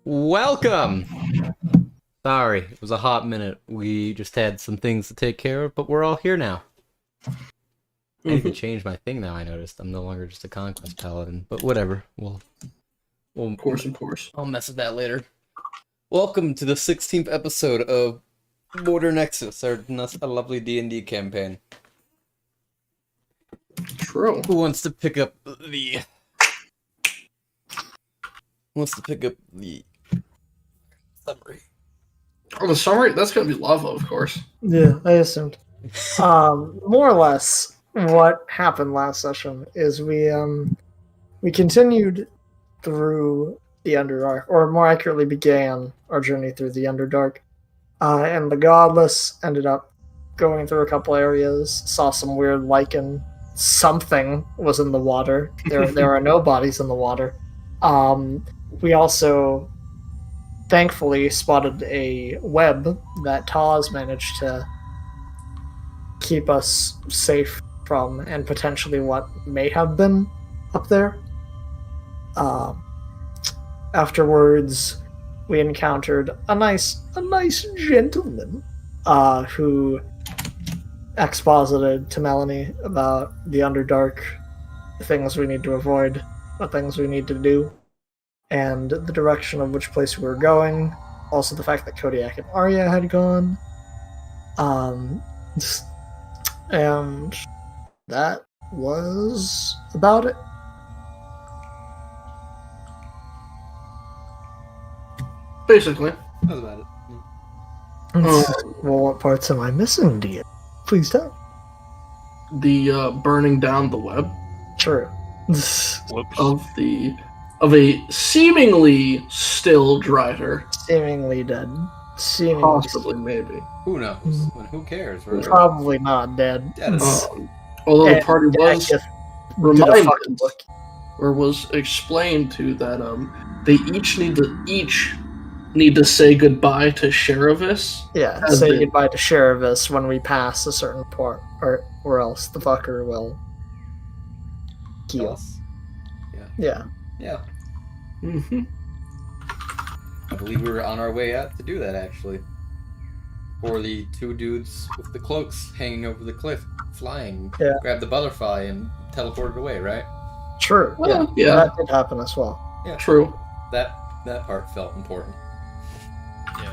Welcome! Sorry, it was a hot minute. We just had some things to take care of, but we're all here now. I need to change my thing now, I noticed. I'm no longer just a conquest paladin, but whatever. We'll Of course. I'll mess with that later. Welcome to the 16th episode of Border Nexus, our lovely DnD campaign. True. Who wants to pick up the... summary? Oh, the summary? That's going to be lava, of course. Yeah, I assumed. More or less, what happened last session is we continued through the Underdark, or more accurately, began our journey through the Underdark, and the Godless ended up going through a couple areas, saw some weird lichen. Something was in the water. There are no bodies in the water. We also thankfully spotted a web that Taz managed to keep us safe from, and potentially what may have been up there. Afterwards, we encountered a nice gentleman who exposited to Melanie about the Underdark, the things we need to avoid, the things we need to do, and the direction of which place we were going. Also, the fact that Kodiak and Arya had gone. And that was about it. Basically. That was about it. Well, what parts am I missing, dear? Please tell. The burning down the web True. of a seemingly still Drider. Seemingly dead. Possibly, maybe. Who knows? Who cares? We're Probably not dead. dead as- Although the party was Did a reminded, fucking look. or was explained to, that they each need to say goodbye to Sherivis. Yeah, As say they- goodbye to Sherivis when we pass a certain part, or else the fucker will kill heal. us. Yeah. Yeah. Mm-hmm. I believe we were on our way out to do that, actually. Or the two dudes with the cloaks hanging over the cliff, flying, Yeah. grabbed the butterfly and teleported away, right? True. Well, yeah. That did happen as well. Yeah. True. That part felt important. Yeah,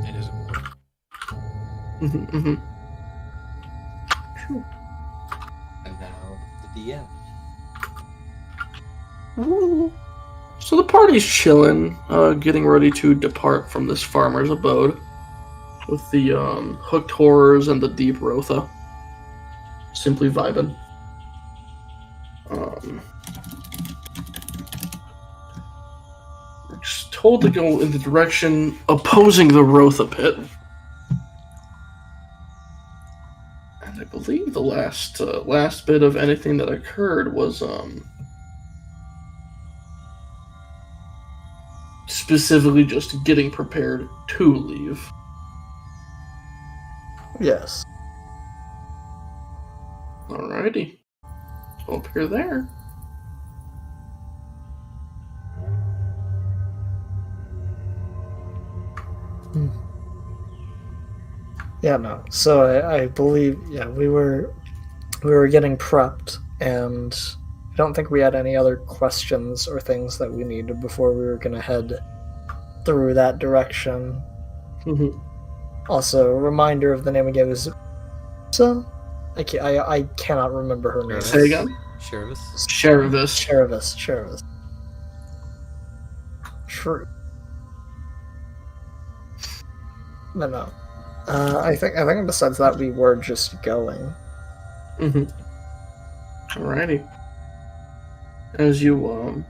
it is important. Mm-hmm. And now the DM. So the party's chilling, getting ready to depart from this farmer's abode, with the hooked horrors and the deep Rotha. Simply vibing. We're just told to go in the direction opposing the Rotha pit. And I believe the last bit of anything that occurred was specifically just getting prepared to leave. Yes. Alrighty. So up here there. Yeah, no. So I believe, yeah, we were getting prepped, and I don't think we had any other questions or things that we needed before we were gonna head through that direction. Mm-hmm. Also, reminder of the name again was I cannot remember her name. Say again? Sherivis? Sherivis. Sherivis. True. But no. I think besides that we were just going. Mm-hmm. Alrighty. As you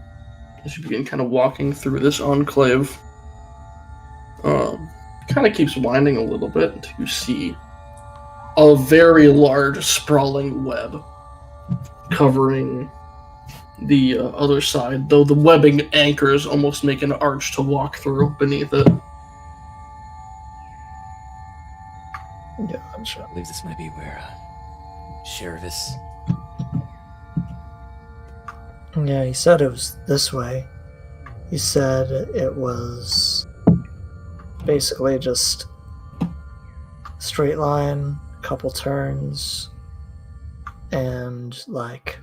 begin kind of walking through this enclave, kind of keeps winding a little bit until you see a very large, sprawling web covering the other side, though the webbing anchors almost make an arch to walk through beneath it. Yeah, I'm sure. I believe this might be where Sherivis. Yeah, he said it was this way. He said it was basically just straight line, couple turns, and like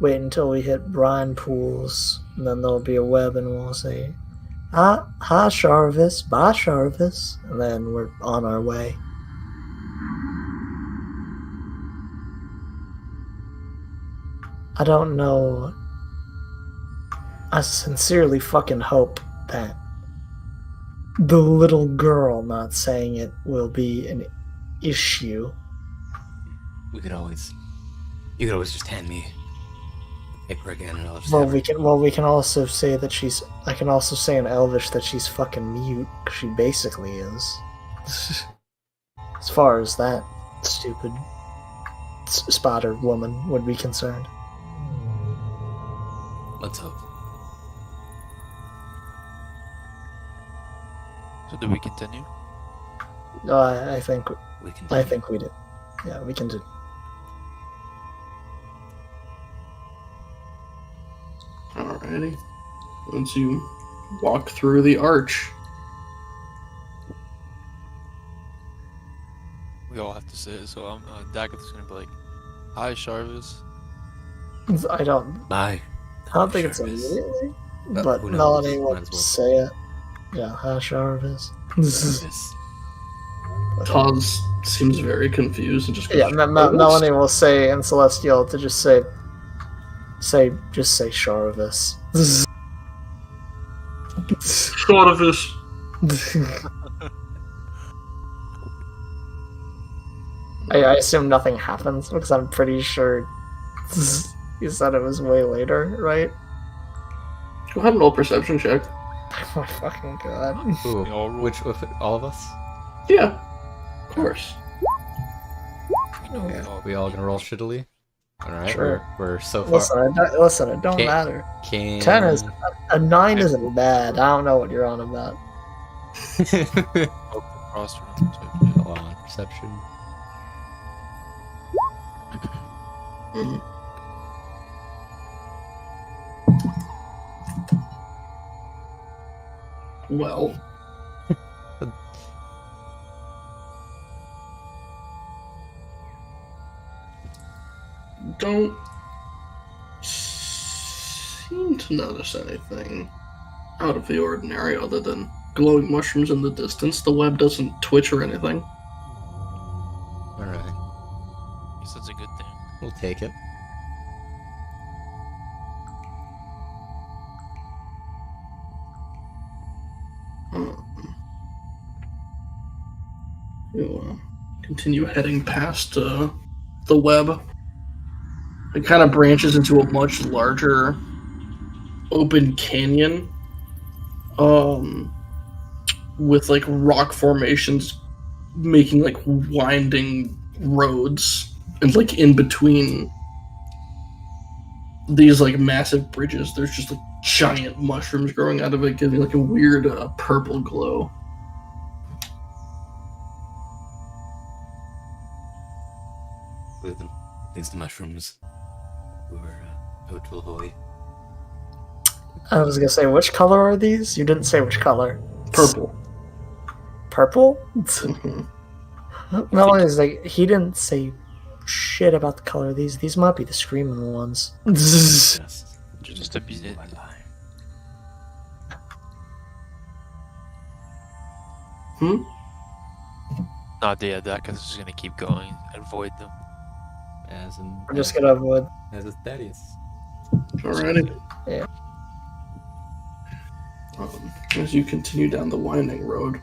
wait until we hit brine pools, and then there'll be a web, and we'll say, hi Sharvis, bye Sharvis, and then we're on our way. I don't know. I sincerely fucking hope that the little girl not saying it will be an issue. You could always just hand me the paper again, and I'll just. Well, we can also say that she's. I can also say in Elvish that she's fucking mute, 'cause she basically is. As far as that stupid spotter woman would be concerned. Let's hope. So do we continue? No, I think We can. I think we did. Yeah, we can do. Alrighty. Once you walk through the arch, We all have to say it, so I'm Dagat's gonna be like, "Hi, Sharvis." I don't. Bye. I don't think it's Sharvis. immediately, Uh, but who knows? Melanie will Might as well. say it. Yeah, hi Sharvis. This. Taz seems very confused and just goes, Yeah, Melanie will say in Celestial to just say Sharvis. Sharvis. I assume nothing happens because I'm pretty sure you said it was way later, right? Go ahead and roll perception check. Oh my fucking god. Ooh, We all roll. which all of us? Yeah, of course. We all gonna roll shittily? Alright, Sure. we're so far. Listen, it don't Can't- matter. Can... 10 is a 9 isn't bad. I don't know what you're on about. Cross from Hold on, perception. Well. Don't seem to notice anything out of the ordinary other than glowing mushrooms in the distance. The web doesn't twitch or anything. Alright, Guess that's a good thing. we'll take it. You continue heading past the web. It kind of branches into a much larger open canyon, with like rock formations making like winding roads, and like in between these like massive bridges, there's just like giant mushrooms growing out of it, giving like a weird purple glow. These mushrooms were total hoy. I was gonna say, which color are these? You didn't say which color. Purple. Purple? Mhm. Melanie's like, he didn't say shit about the color of these. These might be the screaming ones. Just a bit. Hmm? No, yeah, Dagat's just gonna keep going and avoid them. As in, We're just gonna avoid. as is Thaddeus. Alrighty. Yeah. As you continue down the winding road,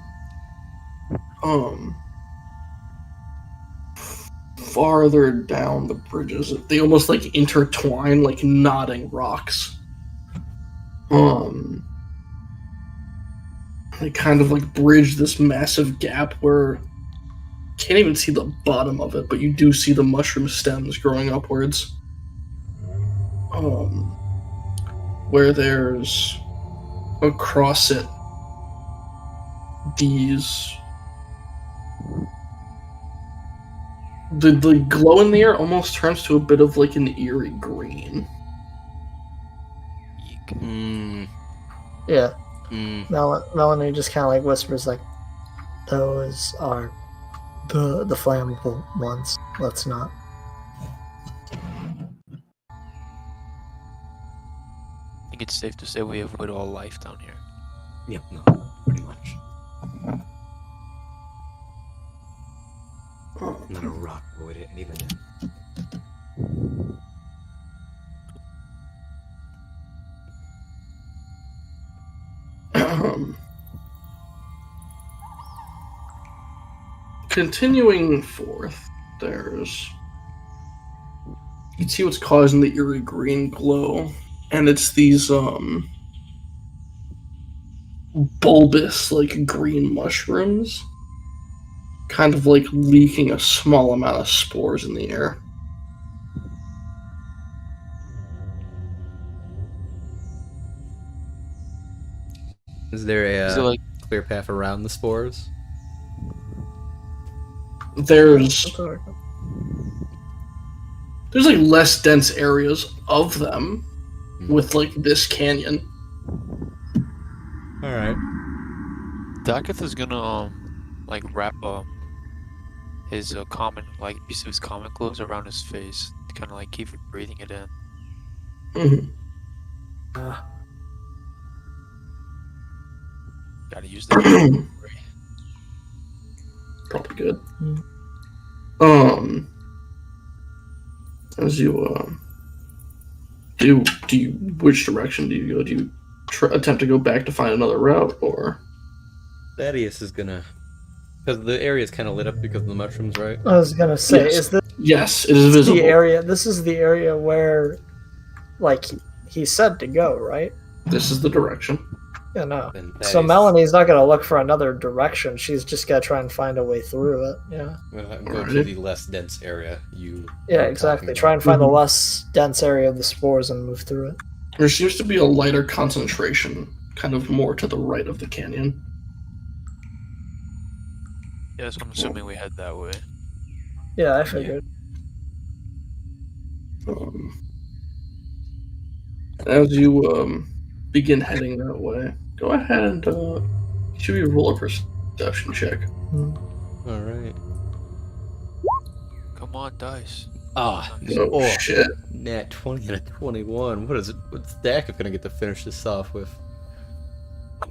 farther down the bridges, they almost like intertwine like nodding rocks. They kind of like bridge this massive gap where you can't even see the bottom of it, but you do see the mushroom stems growing upwards. Where there's across it these the glow in the air almost turns to a bit of like an eerie green. Eek. Yeah. Mm. Melanie just kind of like whispers like, "Those are the flammable ones. Let's not." I think it's safe to say we avoid all life down here. Yep, no, pretty much. Not a rock avoid it, even. Continuing forth, there's... You can see what's causing the eerie green glow, and it's these, bulbous, like, green mushrooms, kind of, like, leaking a small amount of spores in the air. Is there a Is it like clear path around the spores? There's like less dense areas of them with like this canyon. All right. Dakath is gonna like wrap his common like piece of his common clothes around his face to kind of like keep breathing it in. Mm-hmm. Gotta use that. Probably good. Mm. As you do you which direction do you go? Do you attempt to go back to find another route, or Thaddeus is gonna, because the area is kind of lit up because of the mushrooms, right? I was gonna say, Yes. is this yes, it is visible. the area? This is the area where, like, he said to go, right? This is the direction. Yeah, no. Then So Thaddeus- Melanie's not gonna look for another direction. She's just gonna try and find a way through it. Yeah. Go to Alright. the less dense area. You. Yeah, were exactly. talking Try and find the Mhm. less dense area of the spores and move through it. There seems to be a lighter concentration, kind of more to the right of the canyon. Yeah, so I'm assuming we head that way. Yeah, I figured. As you begin heading that way, go ahead and should we roll a perception check? All right. Come on, dice. Ah, Oh, shit! nat 20 and a 21. What is it? What's Dakath gonna get to finish this off with?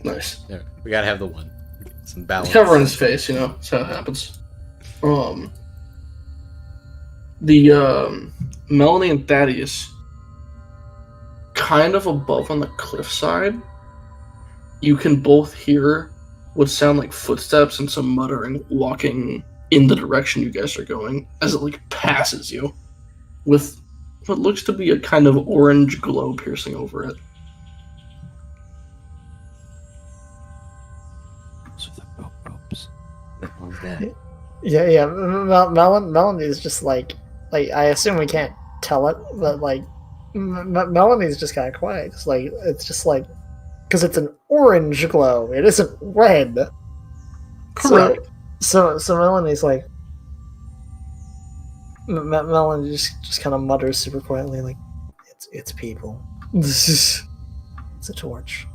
Nice. Yeah, we gotta have the one. Some balance. He's covering his face, you know. That's how it happens. The Melanie and Thaddeus, kind of above on the cliffside, you can both hear what sound like footsteps and some muttering walking in the direction you guys are going as it like passes you with what looks to be a kind of orange glow piercing over it. So the ropes. What was that? Yeah. Melanie's just like I assume we can't tell it, but like Melanie's just kind of quiet. It's just like because it's an orange glow. It isn't red. Correct. So Melanie's like Melanie just kind of mutters super quietly like it's people. It's a torch.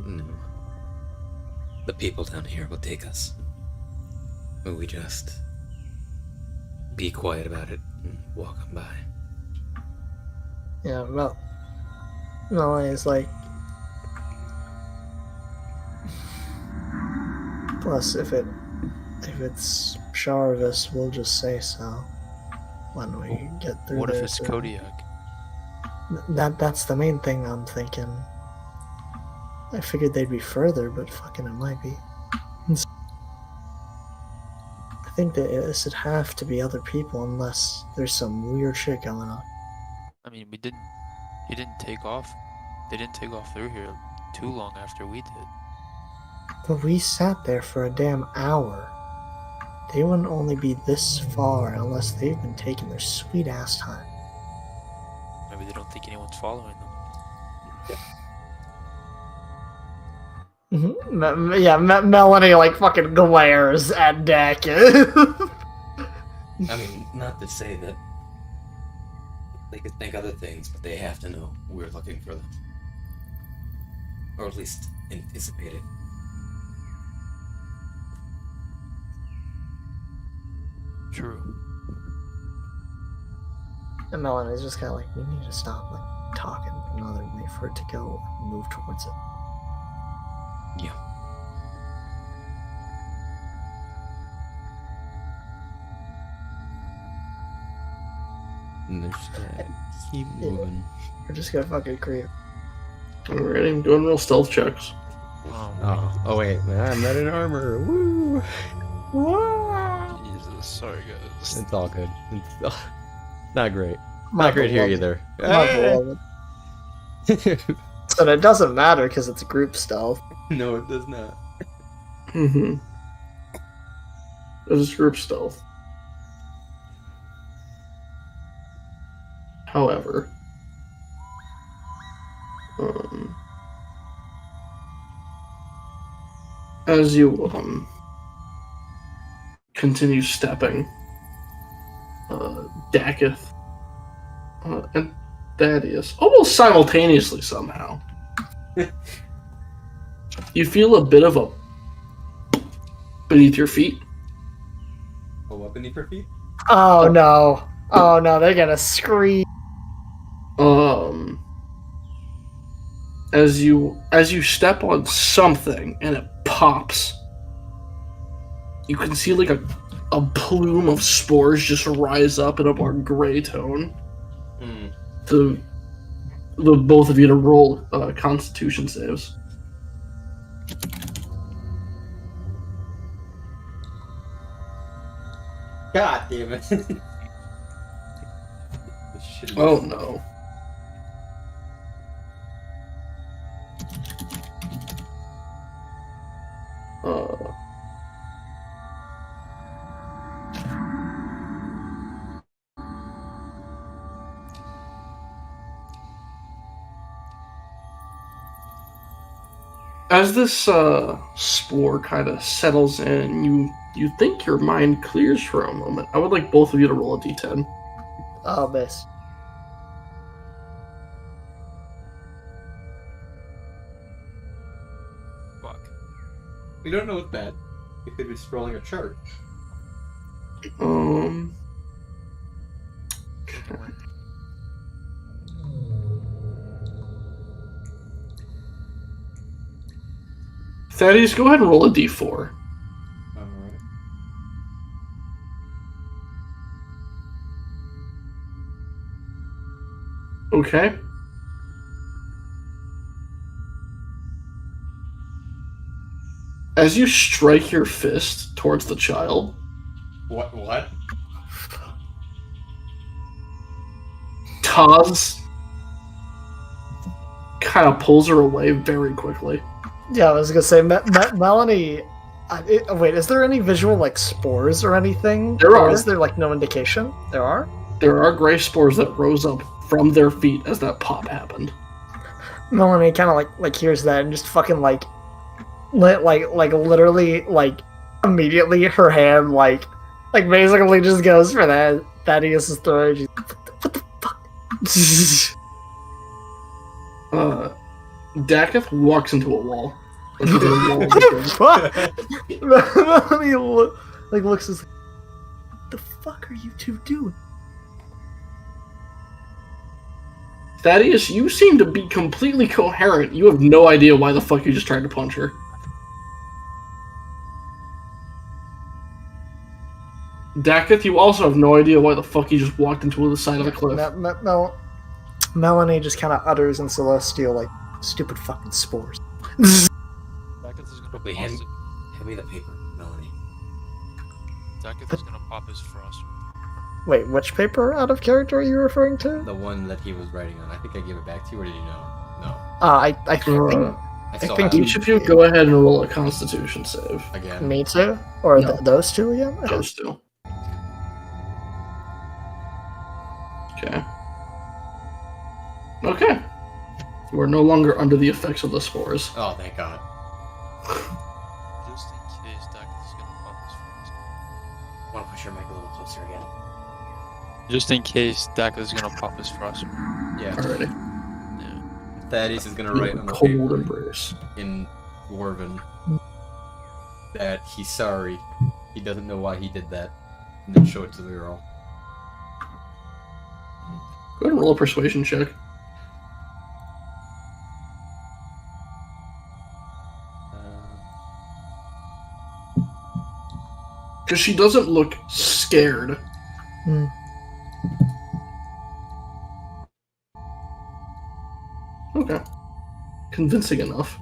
No. The people down here will take us. Will we just be quiet about it and walk on by? Yeah, Melanie's like. Plus, if it's Sharvis, we'll just say so when we get through. What if there, it's so- Kodiak? That's the main thing I'm thinking. I figured they'd be further, but fucking it might be. I think that this would have to be other people unless there's some weird shit going on. I mean, he didn't take off. They didn't take off through here too long after we did. But we sat there for a damn hour. They wouldn't only be this far unless they've been taking their sweet ass time. Maybe they don't think anyone's following them. Melanie like fucking glares at Dak. I mean, not to say that They could think other things, but they have to know we're looking for them. Or at least anticipate it. True. And Melanie's just kind of like, we need to stop like talking another way for it to go and move towards it. Yeah. And they're just gonna keep moving. We're just gonna fucking creep. Alright, I'm doing real stealth checks. Oh wait, I'm not in armor. Woo! Jesus, sorry guys. It's all good. It's not great. My Not great here beloved. either. My beloved. But it doesn't matter because it's group stealth. No, it does not. Mm-hmm. This is group stealth. However, as you continue stepping, Dakith and Thaddeus almost simultaneously somehow. You feel a bit of a beneath your feet. Oh, what beneath your feet? Oh no. Oh no, they're gonna scream. As you step on something and it pops, you can see like a plume of spores just rise up in a more gray tone. To the both of you to roll Constitution saves. God damn it. Oh no. As this spore kind of settles in, you think your mind clears for a moment. I would like both of you to roll a d10. Oh, miss. Fuck. We don't know what's bad. We could be scrolling a chart. Thaddeus, go ahead and roll a d4. Alright. Okay. As you strike your fist towards the child, What? Taz kind of pulls her away very quickly. Yeah, I was gonna say, Melanie. Wait, is there any visual like spores or anything? There Or are. is there like no indication? There are. There are gray spores that rose up from their feet as that pop happened. Melanie kind of like hears that and just fucking like literally like immediately her hand like basically just goes for that Thaddeus' throat. She's, what the fuck? Dakith walks into a wall. Like he did a wall What the fuck? Melanie looks as like, what the fuck are you two doing? Thaddeus, you seem to be completely coherent. You have no idea why the fuck you just tried to punch her. Dakith, you also have no idea why the fuck you just walked into the side of a cliff. Melanie just kind of utters in Celestial like, stupid fucking spores. Dakith is gonna Wait, pop hand me the paper, Melanie. Dakith is gonna pop his frost. Wait, which paper out of character are you referring to? The one that he was writing on. I think I gave it back to you, or did you know? No. I think I still think have Each of you go ahead and roll a Constitution save. it again. me too, or No. those two again. Those two. Okay. Okay. You are no longer under the effects of the spores. Oh, thank God. Just in case Dakith is gonna pop his frost. Want to push your mic a little closer again? Just in case Daka's gonna pop his frost. Yeah. Alrighty. Thaddeus is gonna write on the Cold paper embrace. in Dwarven that he's sorry. He doesn't know why he did that. And then show it to the girl. Go ahead and roll a persuasion check. Because she doesn't look scared. Hmm. Okay. Convincing enough.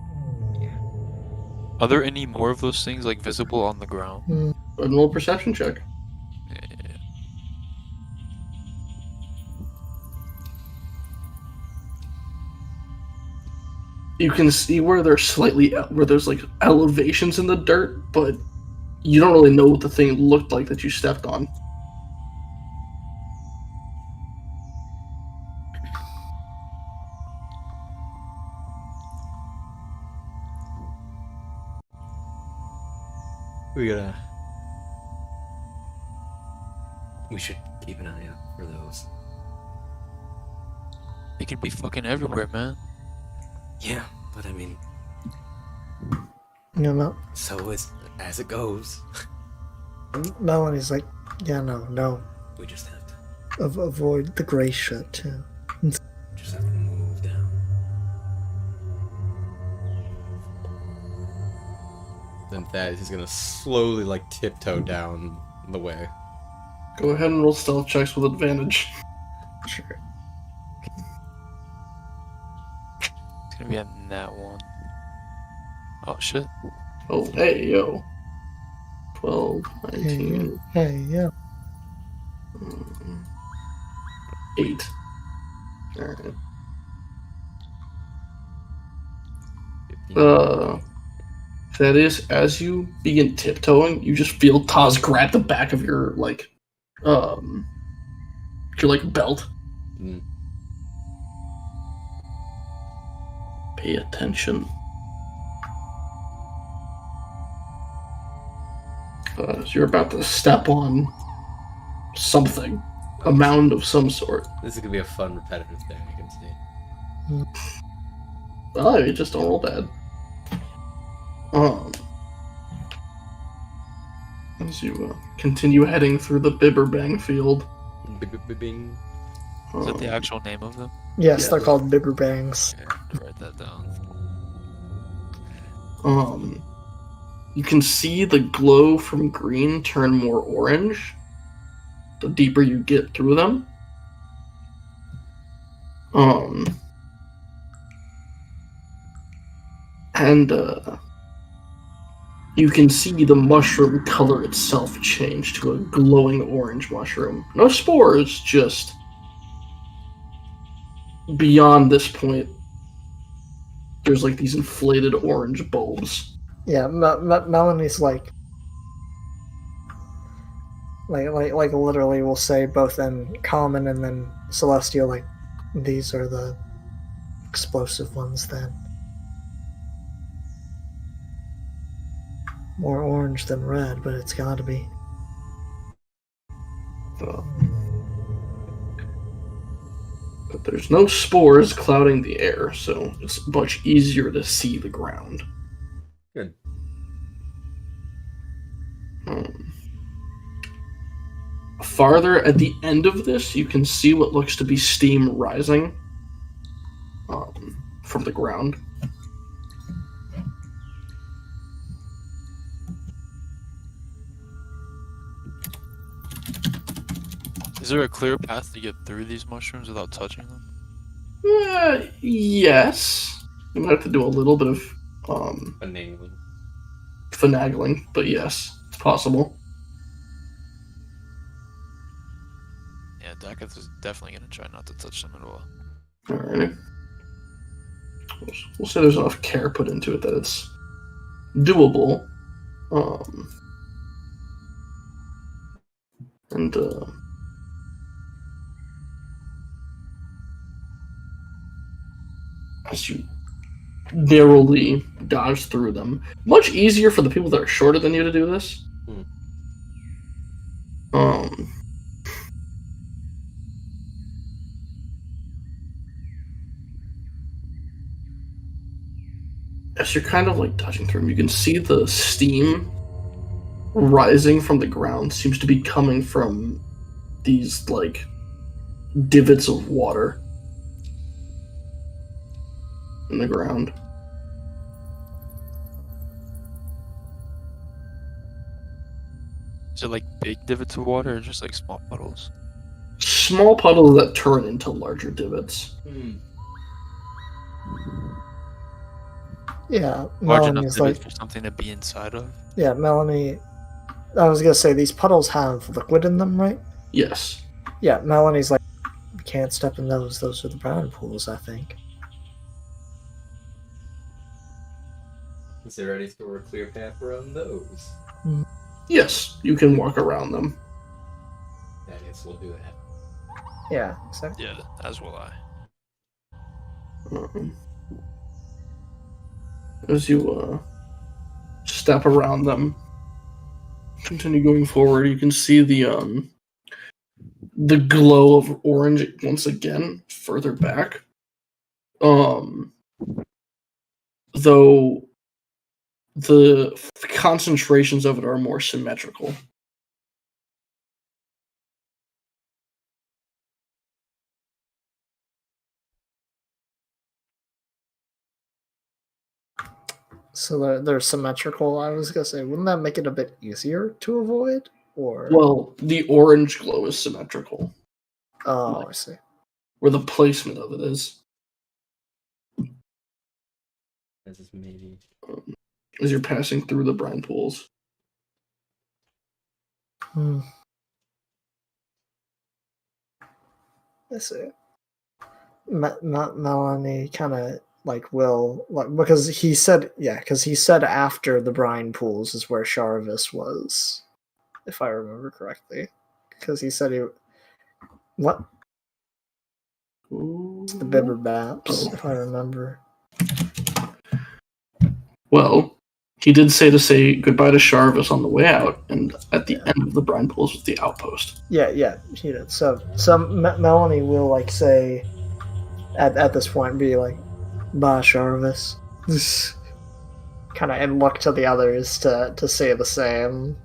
Are there any more of those things like visible on the ground? Go ahead and roll a perception check. Yeah. You can see where there's like elevations in the dirt, but you don't really know what the thing looked like that you stepped on. We should keep an eye out for those. They can be fucking everywhere, man. Yeah, but I mean, You know, so it's as it goes. Melanie's like, yeah, no, We just have to avoid the gray shit too. just have to move down. Then Thaddeus is gonna slowly like tiptoe down the way. Go ahead and roll stealth checks with advantage. Sure. It's gonna be a nat one. Oh shit. Oh, hey, yo. 12, 19, Hey, yeah. 8. Alright. 15. That is, as you begin tiptoeing, you just feel Taz grab the back of your, belt. Mm. Pay attention. So you're about to step on something. A mound of some sort. This is gonna be a fun repetitive thing, I can see. Oh, you just don't roll bad. As you continue heading through the Bibberbang field. Bing. Is that the actual name of them? Yes, Yeah. they're called bigger bangs. Yeah, write that down. You can see the glow from green turn more orange the deeper you get through them. And you can see the mushroom color itself change to a glowing orange mushroom. No spores, just beyond this point, there's like these inflated orange bulbs. Yeah, Melanie's like literally will say both in common and then celestial, like, these are the explosive ones then. More orange than red, but it's gotta be. But there's no spores clouding the air, so it's much easier to see the ground. Good. Farther at the end of this, you can see what looks to be steam rising from the ground. Is there a clear path to get through these mushrooms without touching them? Yes. You might have to do a little bit of finagling, but yes, it's possible. Yeah, Dakath is definitely gonna try not to touch them at all. Alright. We'll say there's enough care put into it that it's doable. As you narrowly dodge through them, much easier for the people that are shorter than you to do this. as you're kind of like touching through them, you can see the steam rising from the ground seems to be coming from these like divots of water in the ground. Is it like big divots of water or just like small puddles? Small puddles that turn into larger divots. Yeah, Large enough Melanie's divots like, for something to be inside of? yeah, Melanie. I was gonna say these puddles have liquid in them, right? Yes. Yeah, Melanie's like, you can't step in those. Those are the brown pools, I think. Is there any sort of clear path around those? Yes, you can walk around them. I guess we'll do that. Yeah, exactly. Yeah, as will I. As you step around them, continue going forward, you can see the glow of orange once again further back. Though the concentrations of it are more symmetrical. So they're symmetrical. I was gonna say, wouldn't that make it a bit easier to avoid? Or Well, the orange glow is symmetrical, oh, I see. where the placement of it is. This is maybe. As you're passing through the brine pools. I see. Melanie kind of like will like because he said after the brine pools is where Sharvis was, if I remember correctly, because he said he what it's the Bibber Baps, if I remember. Well, he did say goodbye to Sharvis on the way out, and at the end of the brine pools was the outpost. Yeah, he did. So Melanie will like say at this point be like, "Bye, Sharvis," kind of, and look to the others to say the same.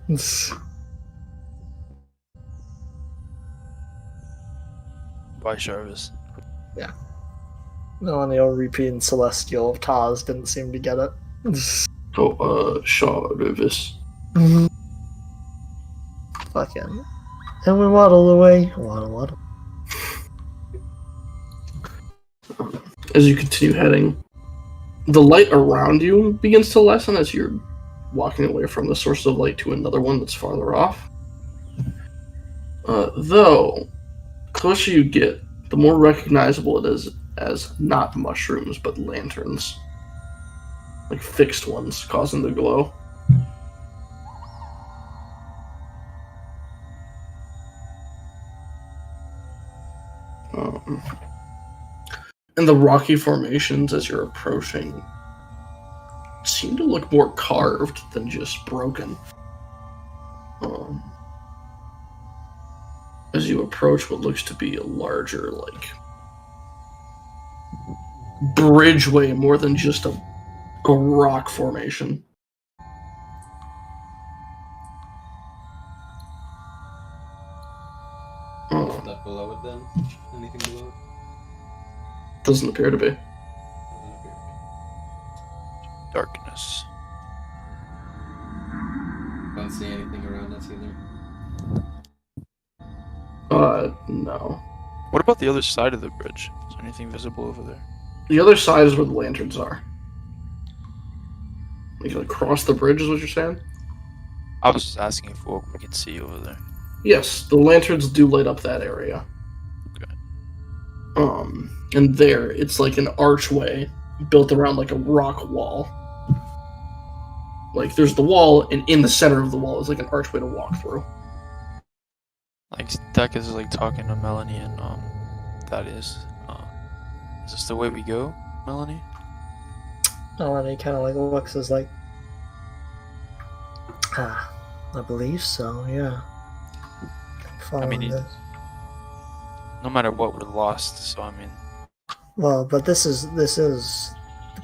Bye, Sharvis. Yeah. Melanie will repeat in Celestial if Taz didn't seem to get it. Sharvis. Fucking. And we waddle away. Waddle. As you continue heading, the light around you begins to lessen as you're walking away from the source of light to another one that's farther off. Though, closer you get, the more recognizable it is as not mushrooms, but lanterns. Like fixed ones, causing the glow. And the rocky formations as you're approaching seem to look more carved than just broken. As you approach what looks to be a larger, like, bridgeway more than just a rock formation. Stuff below it then? Anything below it? Doesn't appear to be. Doesn't appear to Darkness. be. Don't see anything around us either. No. What about the other side of the bridge? Is there anything visible over there? The other side is where the lanterns are. Like across the bridge is what you're saying? I was just asking if what we could see over there. Yes, the lanterns do light up that area. Okay. And there, it's like an archway built around like a rock wall. Like there's the wall, and in the center of the wall is like an archway to walk through. Like Deck is like talking to Melanie and that is this the way we go, Melanie? Melanie kind of like looks as like, I believe so. Yeah. Following mean, this. No matter what, we're lost. So I mean, Well, but this is the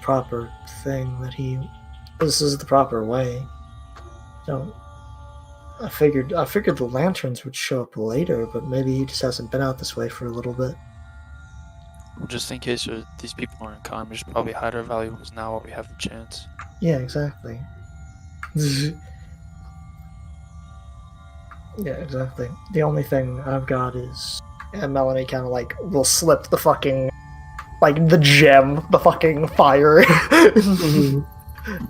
proper thing that this is the proper way. Don't. I figured the lanterns would show up later, but maybe he just hasn't been out this way for a little bit. Just in case these people aren't calm, we should probably hide our valuables now while we have the chance. Yeah, exactly. Yeah, exactly. The only thing I've got is, and Melanie kind of like will slip the fucking, like the gem, the fucking fire,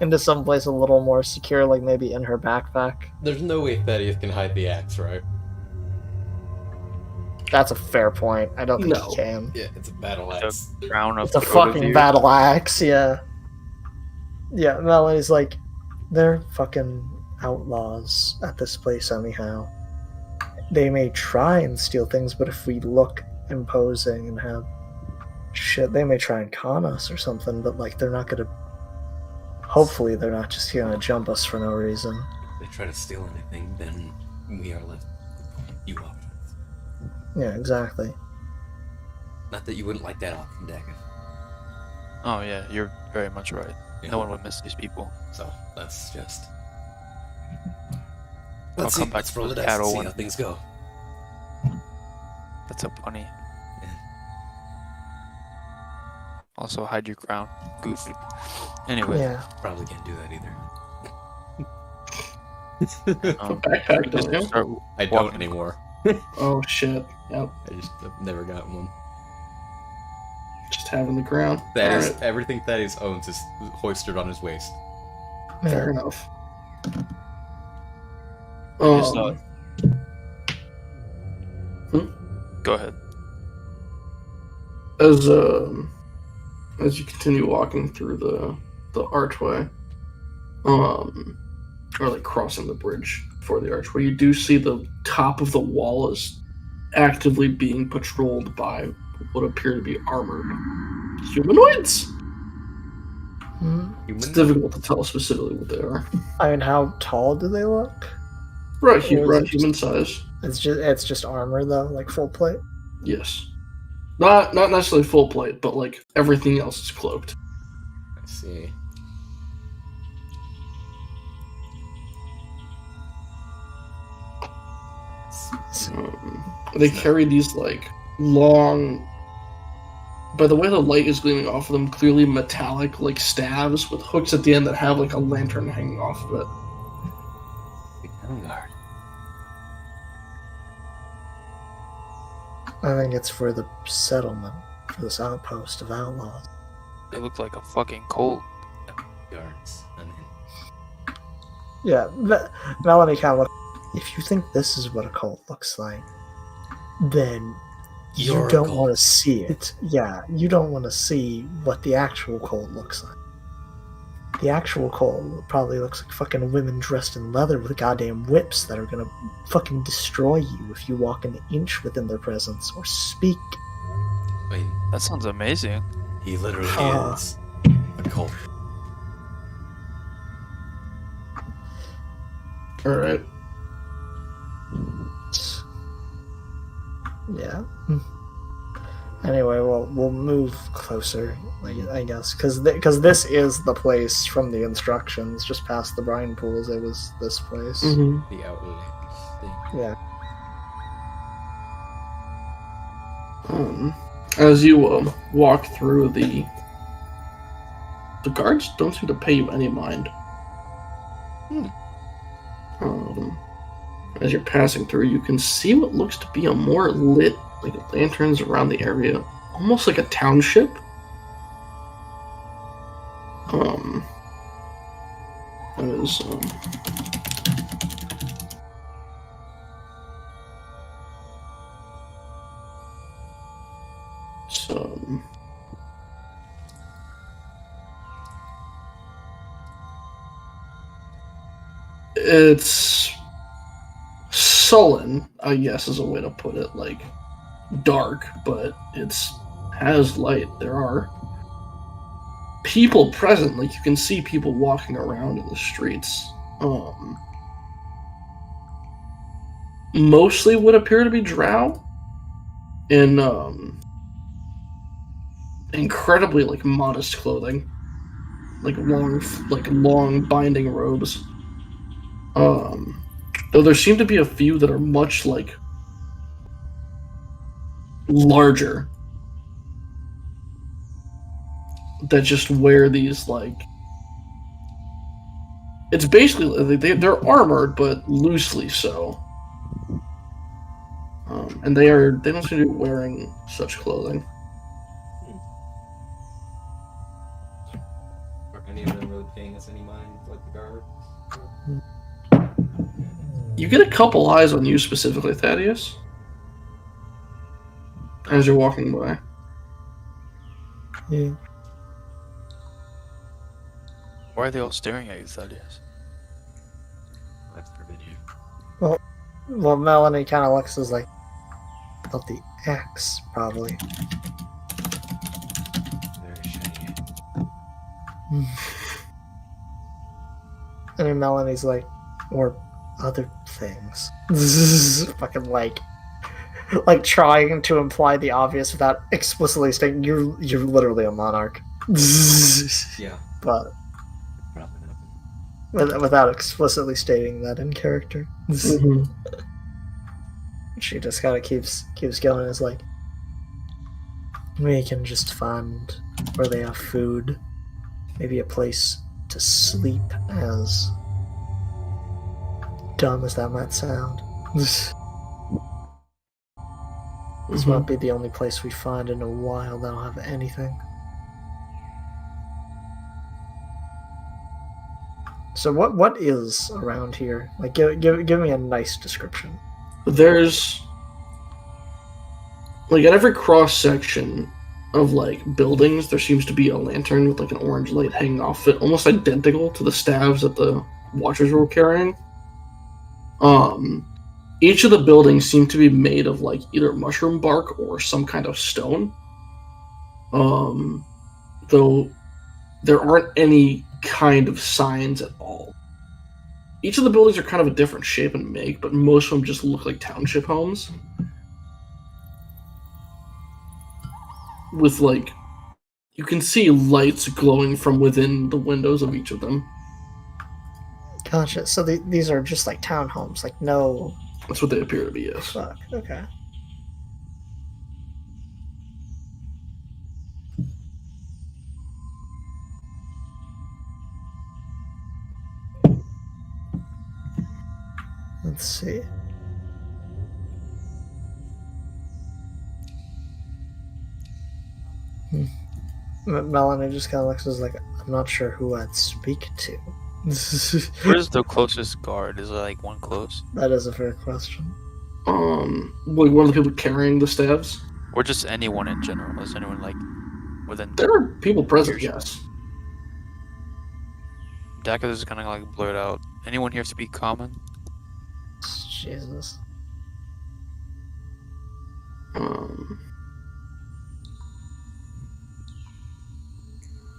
into someplace a little more secure, like maybe in her backpack. There's no way Thaddeus can hide the axe, right? That's a fair point. I don't think No. he can. Yeah, it's a battle axe. The crown of It's a the fucking Odovere. battle axe, yeah. Yeah, Melanie's like, they're fucking outlaws at this place anyhow. They may try and steal things, but if we look imposing and have shit, they may try and con us or something, but like they're not gonna. Hopefully, they're not just gonna jump us for no reason. If they try to steal anything, then we are left with few options. Yeah, exactly. Not that you wouldn't like that option, Dagger. Oh yeah, you're very much right. Yeah. No one would miss these people. So that's just. I'll Let's see. come back Let's to roll the the dice and cattle see when- how things go. That's so funny. Also, hide your crown. Goofy. Anyway, Yeah. Probably can't do that either. Backpack, just don't you? start I don't walking. anymore. Oh shit. Yep. I've never gotten one. Just having the crown. Thaddeus, Alright, everything Thaddeus owns is hoisted on his waist. fair enough. Just, Um, Go ahead. as you continue walking through the archway, or like crossing the bridge for the archway, you do see the top of the wall is actively being patrolled by what appear to be armored humanoids. Hmm. It's difficult to tell specifically what they are. I mean, how tall do they look? Right, Or is right, it human size. It's just armor though, like full plate. Yes. Not necessarily full plate, but like everything else is cloaked. I see. They carry these like long. By the way the light is gleaming off of them, clearly metallic like staves with hooks at the end that have like a lantern hanging off of it. The town guard. I think it's for the settlement, for this outpost of outlaws. They look like a fucking cult. Guards. I mean, Yeah, Melanie kind of. If you think this is what a cult looks like, then You're you a don't cult. want to see it. Yeah, you don't want to see what the actual cult looks like. The actual cult probably looks like fucking women dressed in leather with goddamn whips that are gonna fucking destroy you if you walk an inch within their presence or speak. I mean, That sounds amazing. he literally is a cult. Alright. Yeah. Anyway, we'll move closer, I guess, because this is the place from the instructions. Just past the brine pools, it was this place. Mm-hmm. The outlands thing. Yeah. As you walk through, the guards don't seem to pay you any mind. As you're passing through, you can see what looks to be a more lit, like lanterns around the area, almost like a township. That is some. It's sullen, I guess is a way to put it, like dark, but it's has light. There are people present, like you can see people walking around in the streets. Mostly would appear to be drow in incredibly like modest clothing. long binding robes. Though there seem to be a few that are much like larger that just wear these like. It's basically they're armored, but loosely so. And they don't seem to be wearing such clothing. Are any of them really paying us any mind, like the guard? You get a couple eyes on you specifically, Thaddeus, as you're walking by. Yeah. Why are they all staring at you, Thaddeus? That's forbidden. Well, Melanie kind of looks as like about the axe, probably. Very shiny. And then Melanie's like, or other things. Fucking like trying to imply the obvious without explicitly stating you're literally a monarch. Yeah. But Probably not. without explicitly stating that in character. Mm-hmm. She just kind of keeps going. It's like, we can just find where they have food, maybe a place to sleep, as dumb as that might sound. This might be the only place we find in a while that'll have anything. So what is around here? Like, give me a nice description. There's like at every cross section of like buildings, there seems to be a lantern with like an orange light hanging off it, almost identical to the staves that the Watchers were carrying. Each of the buildings seem to be made of like either mushroom bark or some kind of stone. Though there aren't any kind of signs at all. Each of the buildings are kind of a different shape and make, but most of them just look like township homes. With like, you can see lights glowing from within the windows of each of them. Gotcha. So these are just like townhomes, like no. That's what they appear to be, yes. Fuck. Okay. Let's see. Melanie just kind of looks as like, I'm not sure who I'd speak to. Where's the closest guard? Is there like one close? That is a fair question. Like one of the people carrying the staves? Or just anyone in general? Is anyone like within... There are people present, yes. Daka is kind of like blurred out. Anyone here speak common? Jesus.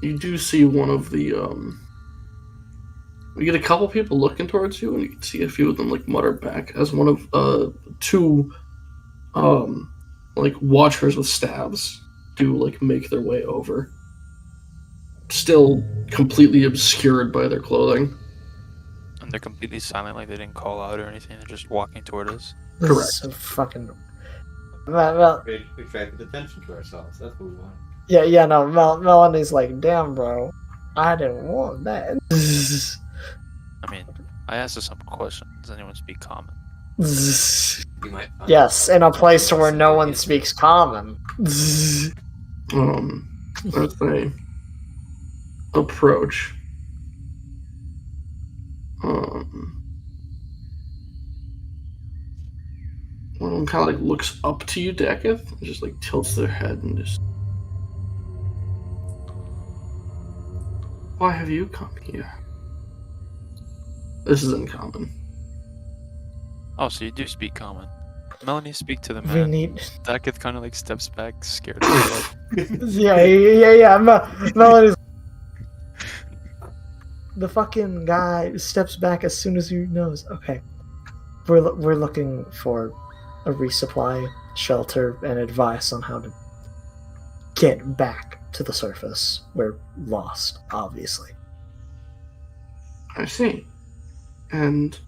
You do see one of the, you get a couple people looking towards you, and you can see a few of them, like, mutter back as one of, two, like, watchers with staves do, like, make their way over. Still completely obscured by their clothing. And they're completely silent, like they didn't call out or anything. They're just walking toward us. This Correct. is so fucking. Well, We attracted attention to ourselves. That's what we want. yeah, no. Melanie's like, damn, bro, I didn't want that. I mean, I asked her some questions. Does anyone speak common? We might find Yes, in a place where no one speaks common. As they approach, one of them kind of like looks up to you, Dakith, and just like tilts their head and just. Why have you come here? This is uncommon. Oh, so you do speak common. Melanie, speak to the We man. need. Dakith kind of like steps back, scared of himself. Yeah. Melanie's. The fucking guy steps back as soon as he knows. Okay, we're looking for a resupply, shelter, and advice on how to get back to the surface. We're lost, obviously. I see. And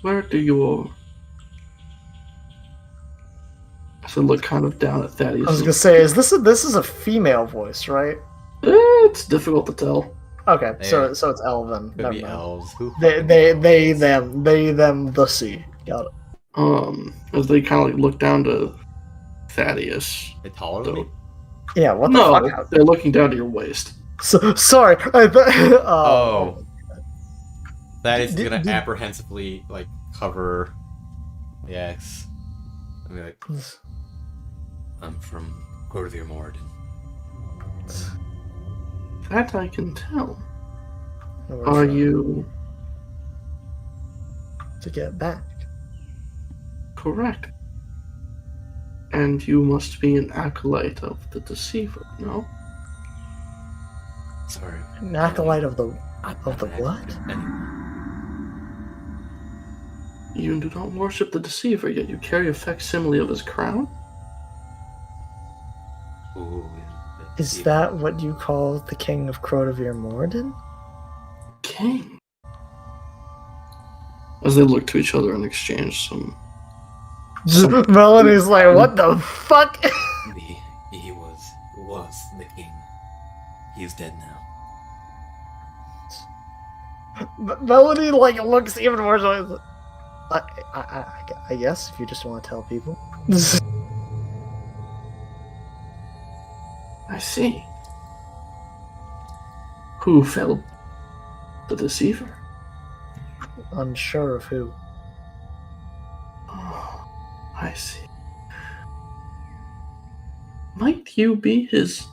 where do your... So look kind of down at Thaddeus. I was gonna say, this is a female voice, right? It's difficult to tell. Okay, so They- it's Elven. Could Never be mind. elves. Who? They, them, the sea. Got it. As they kind of like look down to Thaddeus. They taller than me? Yeah, what the No, fuck? they're looking down to your waist. So, sorry. Oh. That is Did- gonna did- apprehensively like cover the X. I mean, like, I'm from Corvier Morden. That I can tell. We're Are trying you to get back? correct? And you must be an acolyte of the Deceiver, no? Sorry. An acolyte of the I'm Of the not an what? actor anymore. You do not worship the Deceiver, yet you carry a facsimile of his crown? Ooh, Is that what you call the King of Crotavir Morden? King. As they look to each other and exchange some... Melanie's like, what the fuck? He was the king. He's dead now. Melanie like looks even more so. I guess if you just want to tell people. I see. Who fell? The Deceiver? Unsure of who. Oh, I see. Might you be his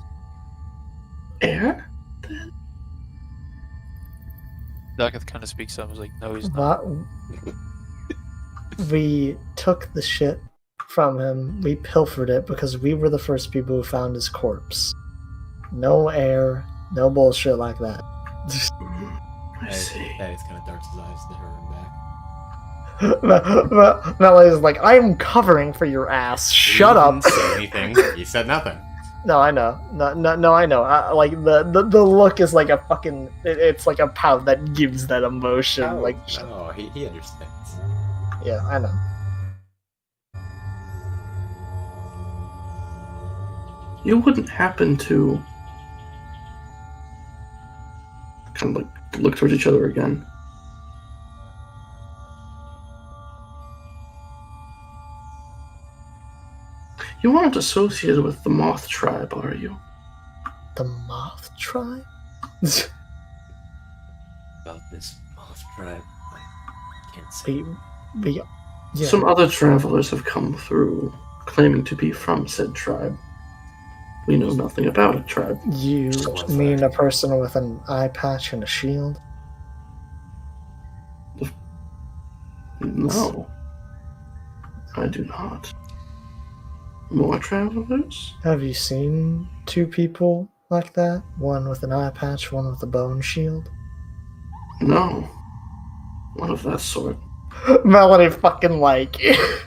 heir, then? Daketh kind of speaks up. I was like, no, he's not. But we took the shit from him. We pilfered it because we were the first people who found his corpse. No air, no bullshit like that. I see. That kind of darts his eyes to her and back. Melanie's like, I'm covering for your ass. Shut He up. didn't say anything. He said nothing. No, I know. No, I know. Like the look is like a fucking. It's like a pout that gives that emotion. Oh, Like, no, he understands. yeah, I know. You wouldn't happen to kind of like look towards each other again. You aren't associated with the Moth tribe, are you? The Moth Tribe. About this moth tribe, I can't say. Yeah. Some other travelers have come through claiming to be from said tribe. We know nothing about a tribe. You What's mean that? a person with an eye patch and a shield? No, I do not. More travelers? Have you seen two people like that? One with an eye patch, one with a bone shield? No. One of that sort. Melanie fucking like. It's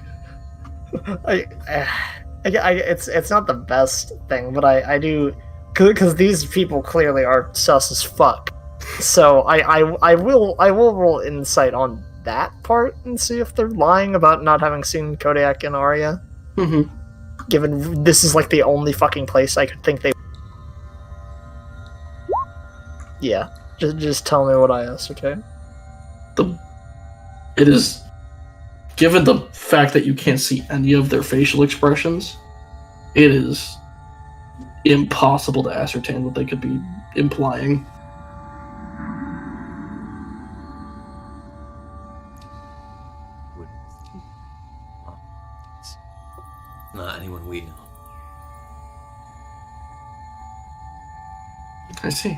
not the best thing, but I do, because these people clearly are sus as fuck. So I will roll insight on that part and see if they're lying about not having seen Kodiak and Arya. Mm-hmm. Given this is like the only fucking place I could think they. Yeah, just tell me what I ascertain. It is, given the fact that you can't see any of their facial expressions, it is impossible to ascertain what they could be implying. Not anyone we know. I see.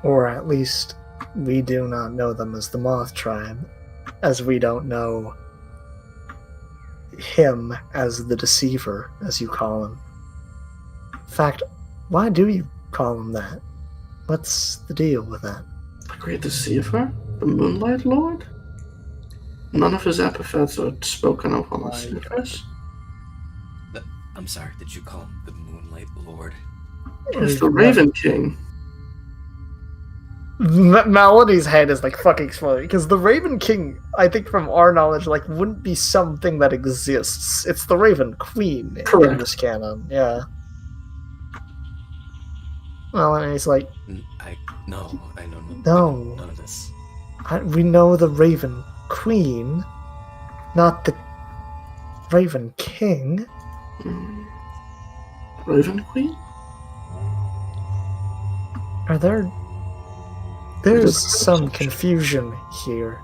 Or at least we do not know them as the Moth Tribe, as we don't know him as the Deceiver, as you call him. In fact, why do you call him that? What's the deal with that? The Great Deceiver? The Moonlight Lord? None of his epithets are spoken of on the My surface. I'm sorry, did you call him the Moonlight Lord? It's the Raven King. Melody's head is like fucking exploding because the Raven King, I think from our knowledge, like wouldn't be something that exists. It's the Raven Queen in Correct. this canon. Yeah. Well, and he's like, I know No. none of this. we know the Raven Queen, not the Raven King. Raven Queen? There's some confusion here.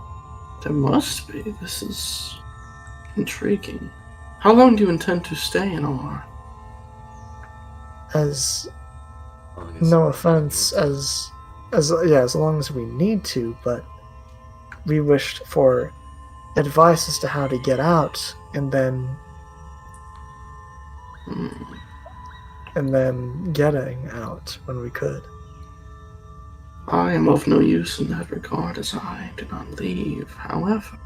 There must be. This is intriguing. How long do you intend to stay in OR? As Long as- no offense, as long as we need to, but we wished for advice as to how to get out, and then getting out when we could. I am of no use in that regard, as I do not leave. However,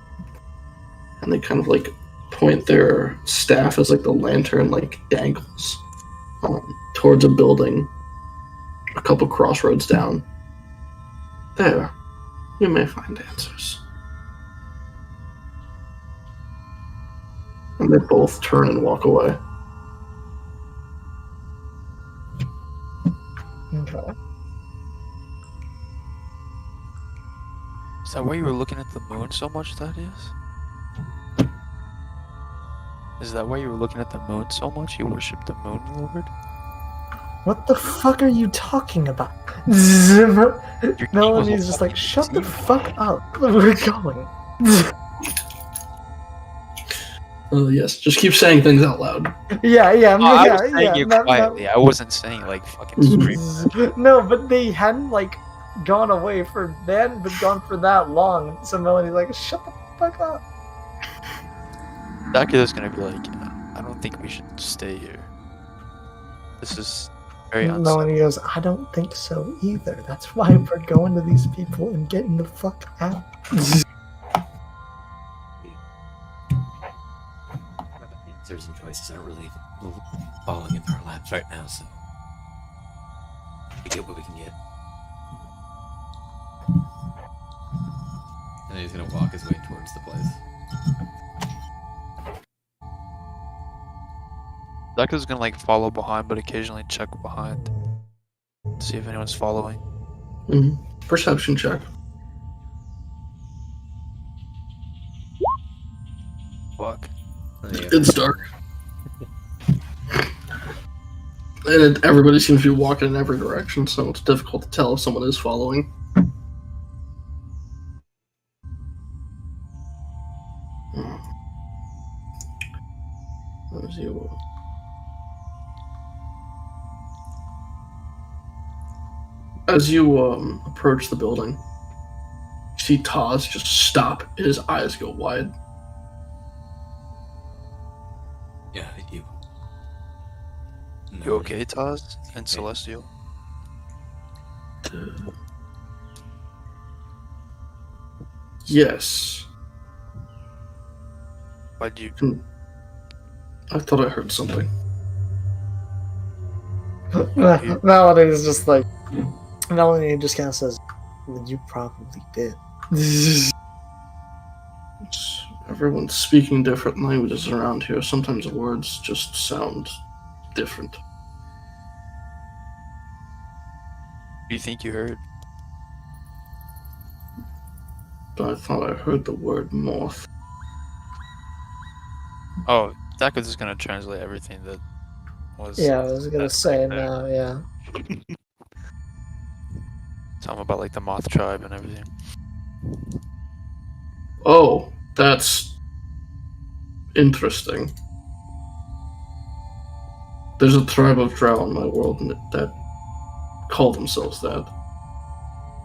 and they kind of like point their staff as like the lantern like dangles towards a building a couple crossroads down. There, you may find answers. And they both turn and walk away. Okay. Is that why you were looking at the moon so much, Thaddeus? Is that why you were looking at the moon so much? You worship the Moon Lord? What the fuck are you talking about? Your Melanie's just like, shut the fuck up. We're going. Yes, just keep saying things out loud. Yeah. I was saying it quietly. I wasn't saying like fucking scream. No, but they hadn't like gone away for they hadn't been gone for that long. So Melanie's like, shut the fuck up. Dakida's gonna be like, I don't think we should stay here. This is very unsafe. Melanie goes, I don't think so either. That's why we're going to these people and getting the fuck out. Answers and choices aren't really falling into our laps right now, so we get what we can get. And then he's gonna walk his way towards the place. Dakida's gonna like follow behind, but occasionally check behind. See if anyone's following. Perception check. Fuck. It's dark. And everybody seems to be walking in every direction, so it's difficult to tell if someone is following. As you approach the building, you see Taz just stop. His eyes go wide. Yeah, you. You okay, Taz? And Celestial? Yes. Why'd you? I thought I heard something. Melanie is just like, Melanie just kind of says, well, you probably did. Everyone's speaking different languages around here. Sometimes the words just sound different. What do you think you heard? But I thought I heard the word moth. Oh, Dakida's just gonna translate everything that was. Yeah, I was gonna say now, yeah. Tell him about like the moth tribe and everything. Oh, that's interesting. There's a tribe of drow in my world that call themselves that.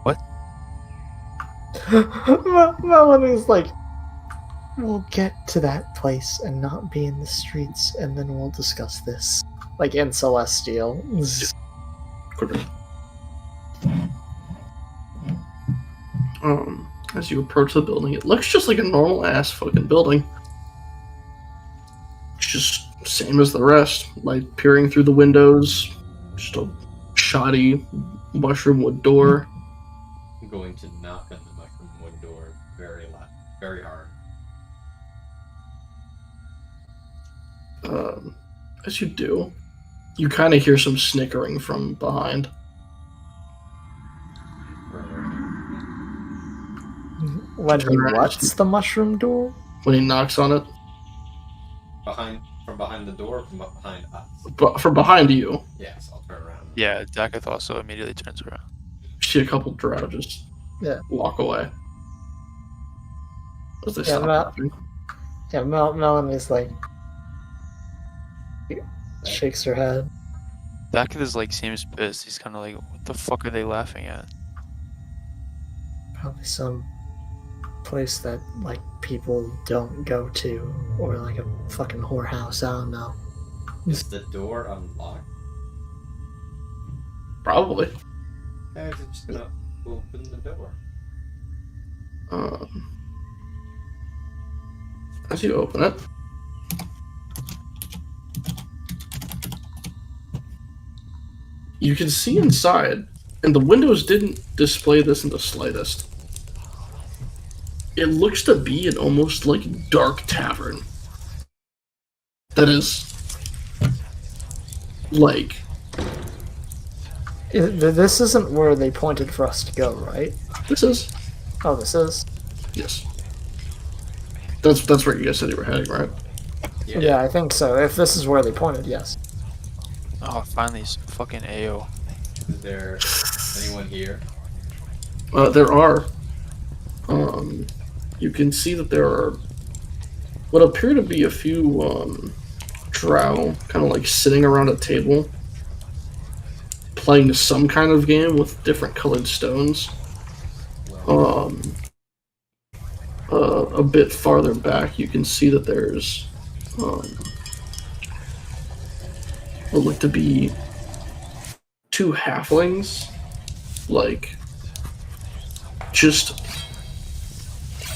What? Melanie's like, we'll get to that place and not be in the streets, and then we'll discuss this. Like in Celestial. Correct. as you approach the building, it looks just like a normal ass fucking building. It's just same as the rest. Light peering through the windows. Just a shoddy mushroom wood door. I'm going to knock on the mushroom wood door very loud, very hard. As you do, you kind of hear some snickering from behind. When he Turn around. what's the mushroom door? When he knocks on it, From behind the door, or from behind us. but from behind you, Yes, I'll turn around. Yeah, Dakith also immediately turns around. you see a couple drow just walk away. As they stop laughing. Yeah, Melanie's like shakes her head. Dakith is like seems pissed. He's kind of like, what the fuck are they laughing at? Probably some place that like people don't go to, or like a fucking whorehouse. I don't know. Is the door unlocked? Probably. I'm just gonna open the door. As you open it, you can see inside, and the windows didn't display this in the slightest. It looks to be an almost like dark tavern. That is like This isn't where they pointed for us to go, right? this is Oh, this is. yes. That's where you guys said you were heading, right? Yeah, I think so. If this is where they pointed, yes. Oh, finally, some fucking AO. Is there anyone here? There are. You can see that there are what appear to be a few drow kind of like sitting around a table playing some kind of game with different colored stones. A bit farther back, you can see that there's what look to be two halflings, like just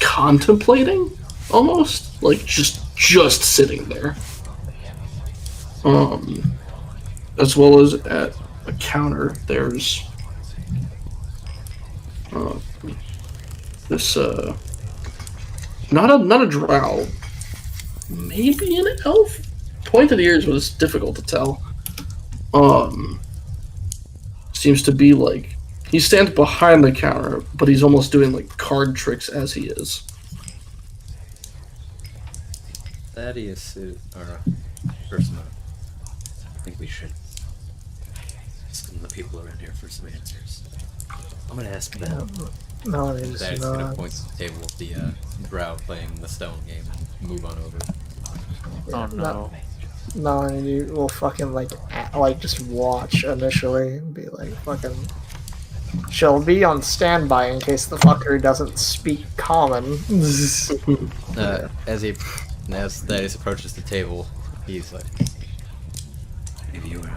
contemplating, almost like just sitting there. As well as at a counter, there's this not a drow, maybe an elf. Pointed ears, but it's difficult to tell. Seems to be like he stands behind the counter, but he's almost doing like card tricks as he is. Thaddeus is, or first of all, I think we should ask some of the people around here for some answers. I'm gonna ask them. Melanie's Thaddeus is gonna not. point to the table with the drow playing the stone game and move on over. Oh no. Melanie will fucking like just watch initially and be like fucking. She'll be on standby in case the fucker doesn't speak common. As Thaddeus approaches the table, he's like, Maybe you were.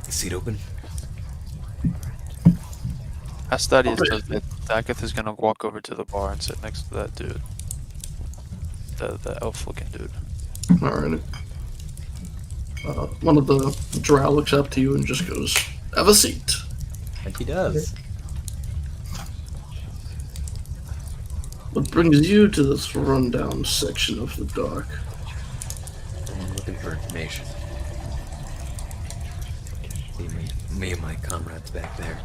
Seat open? As Thaddeus does that, Dakith is gonna walk over to the bar and sit next to that dude. The elf-looking dude. Alright. One of the drow looks up to you and just goes, "Have a seat." and he does. What brings you to this rundown section of the dock? I'm looking for information. See, me and my comrades back there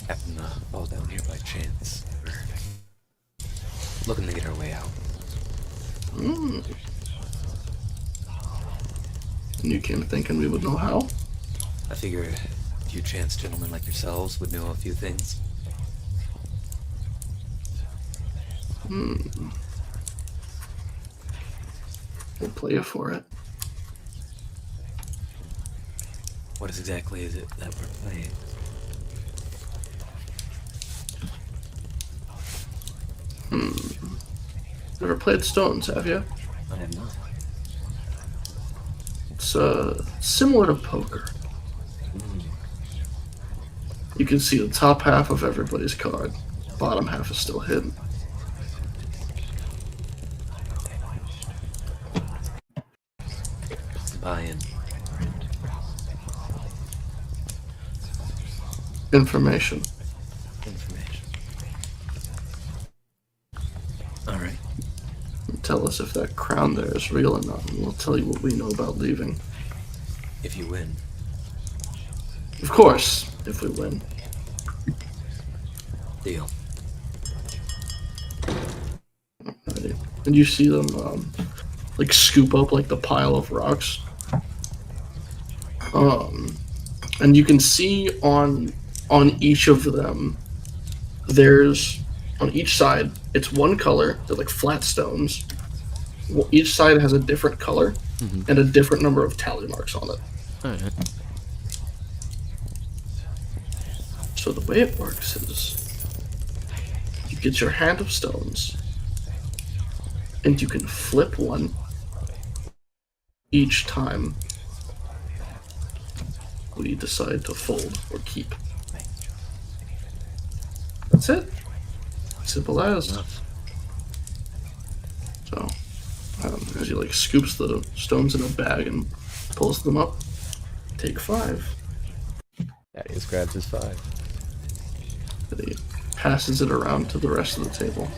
happened to fall down here by chance. We're looking to get our way out. And you came thinking we would know how? I figured a few chance gentlemen like yourselves would know a few things. We'll play you for it. What exactly is it that we're playing? Never played Stones, have you? I have not. It's similar to poker. You can see the top half of everybody's card. bottom half is still hidden. Buy-in. Information. Information. Alright. Tell us if that crown there is real or not, and we'll tell you what we know about leaving. If you win. Of course, if we win. Deal. Alrighty. And you see them, like, scoop up, like, the pile of rocks. And you can see on each of them, there's, on each side, it's one color, they're like flat stones. Each side has a different color and a different number of tally marks on it. Alright. So the way it works is, you get your hand of stones, and you can flip one each time we decide to fold or keep. That's it. Simple as. So, as he like scoops the stones in a bag and pulls them up, take 5. Thaddeus grabs his 5. And he passes it around to the rest of the table.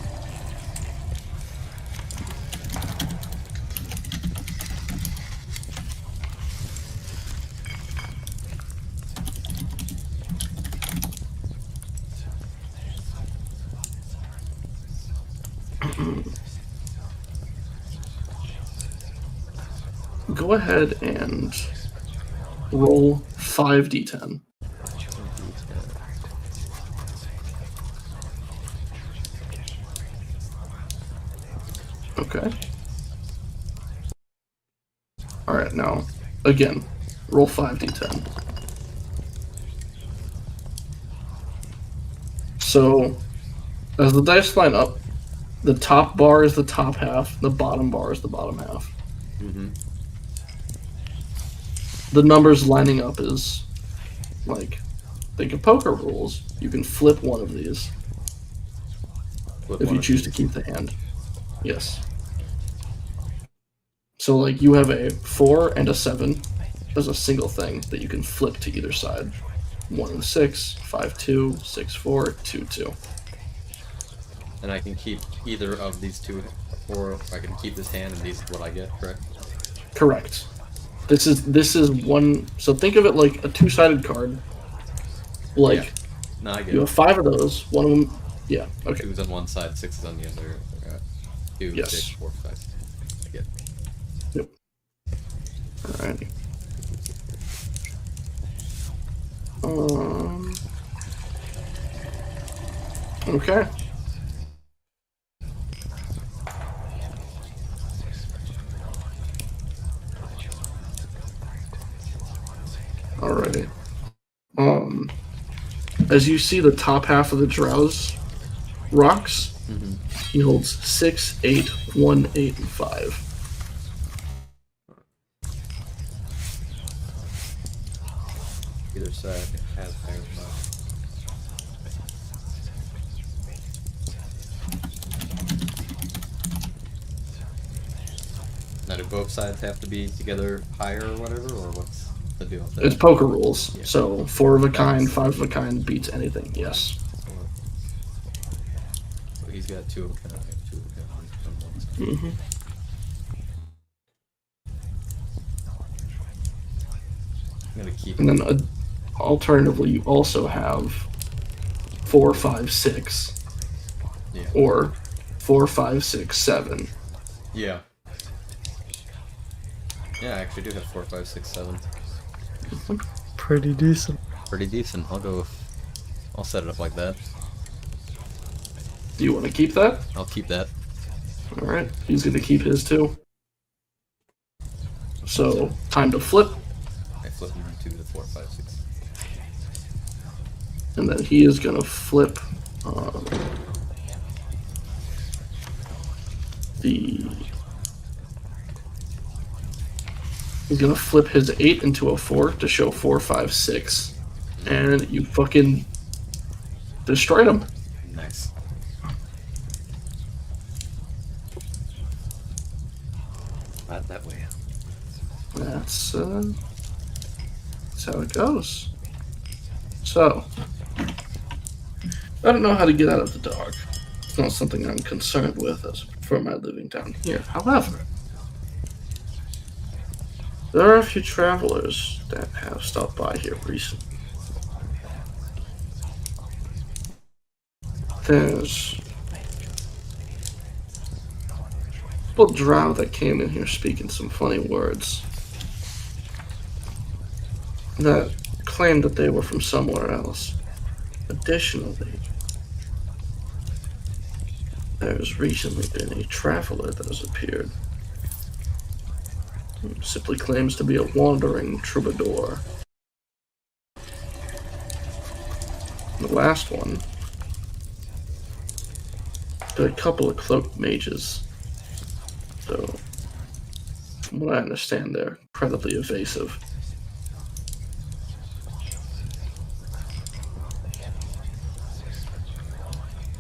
Go ahead and roll 5d10. Okay. Alright, now, again, roll 5d10. So, as the dice line up, the top bar is the top half, the bottom bar is the bottom half. The numbers lining up is, like, think of poker rules. You can flip one of these if you choose to keep the hand. Yes. So, like, you have a 4 and a 7 as a single thing that you can flip to either side. 1 and 6, 5, 2, 6, 4, 2, 2. And I can keep either of these two, or I can keep this hand and these is what I get, correct? Correct. This is one. So think of it like a 2-sided card. Like, Yeah. No, I get you it. have 5 of those. One of them. Yeah. Okay. 2's on one side, 6 is on the other. 2, Yes. 6, 4, 5. I get it. Yep. Alrighty. Okay. Alrighty. As you see the top half of the Drowse rocks, he holds 6, 8, 1, 8, and 5. Either side has higher amount. Now, do both sides have to be together higher or whatever, or what's the deal with that? It's poker rules. Yeah. So 4 of a kind, 5 of a kind beats anything. Yes. So he's got 2 of a kind, I have 2 of a kind on one side. I'm gonna keep. And then alternatively, you also have 4, 5, 6, Yeah. or 4, 5, 6, 7. Yeah. Yeah, I actually do have 4, 5, 6, 7. Pretty decent. Pretty decent. I'll set it up like that. Do you want to keep that? I'll keep that. All right. He's going to keep his too. So time to flip, I flip them to the 4, 5, 6. and then he is going to flip He's gonna flip his 8 into a 4 to show 4, 5, 6. And you fucking destroyed him. Nice. that way. That's how it goes. So, I don't know how to get out of the dark. It's not something I'm concerned with as for my living down here. However, there are a few travelers that have stopped by here recently. There's a little drow that came in here speaking some funny words that claimed that they were from somewhere else. Additionally, there's recently been a traveler that has appeared. Who simply claims to be a wandering troubadour. The last one, a couple of cloaked mages. So, from what I understand, they're incredibly evasive.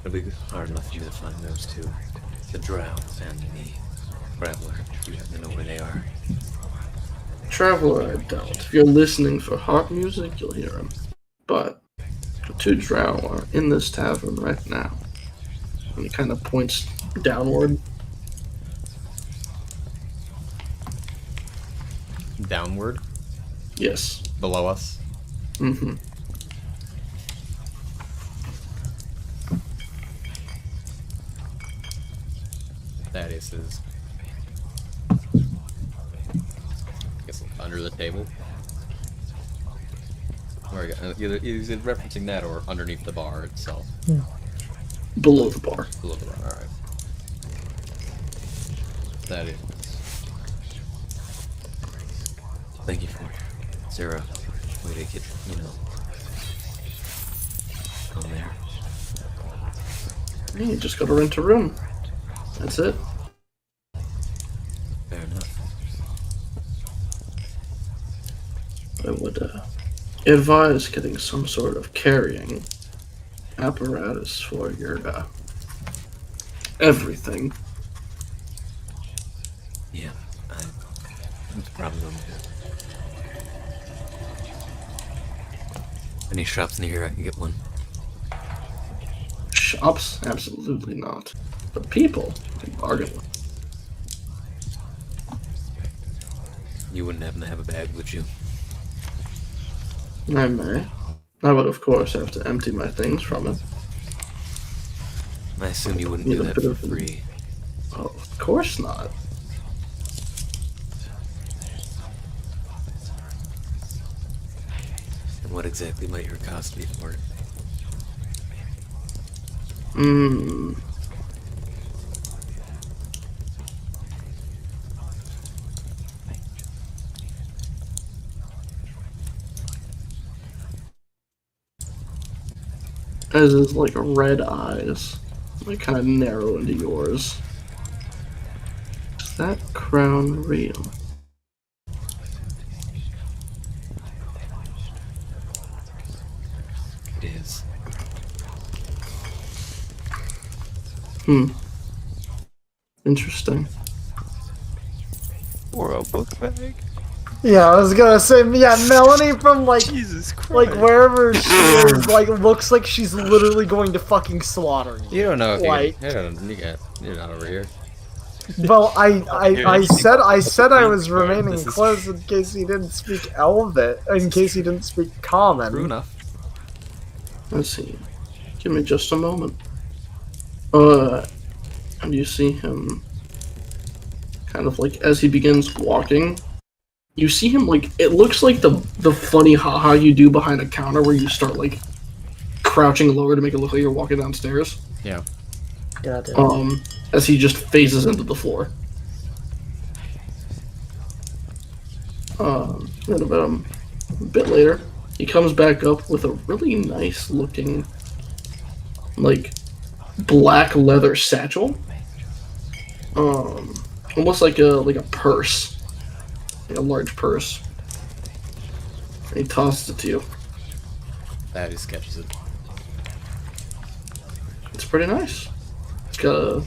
It'll be hard enough for you to find those two. The drow and the traveler. You happen to know where they are. Traveler, I don't. If you're listening for harp music, you'll hear him. But the two drow are in this tavern right now. And he kind of points downward. Downward? Yes. Below us? Mm-hmm. Thaddeus is... I guess under the table? Or either is it referencing that or underneath the bar itself? Below the bar. Below the bar, alright. Thaddeus. Thank you for it. Is there a way to get, on there? You just gotta rent a room. That's it. Fair enough. I would advise getting some sort of carrying apparatus for your everything. Yeah, it's a problem. Any shops near here I can get one? Shops? Absolutely not. But people can bargain with. You wouldn't happen to have a bag, would you? I may. I would, of course, have to empty my things from it. I assume you wouldn't Need do a that bit for of free. Oh, of course not. And what exactly might your cost be for it? As is like red eyes. Like kind of narrow into yours. Is that crown real? It is. Interesting. Or a book bag. Yeah, I was gonna say, yeah, Melanie from Jesus Christ. like wherever she is, like looks like she's literally going to fucking slaughter you. You don't know if Like- you're not over here. Well, I said I was Alright, remaining this is- close in case he didn't speak Elven, in case he didn't speak True Common. enough. Let's see. Give me just a moment. And you see him kind of like as he begins walking. You see him like it looks like the funny haha you do behind a counter where you start like crouching lower to make it look like you're walking downstairs. Yeah. Goddamn. As he just phases into the floor. Then about a bit later, he comes back up with a really nice looking, like, black leather satchel. Almost like a purse, like a large purse. And he tosses it to you. Thaddeus sketches it. It's pretty nice. It's got a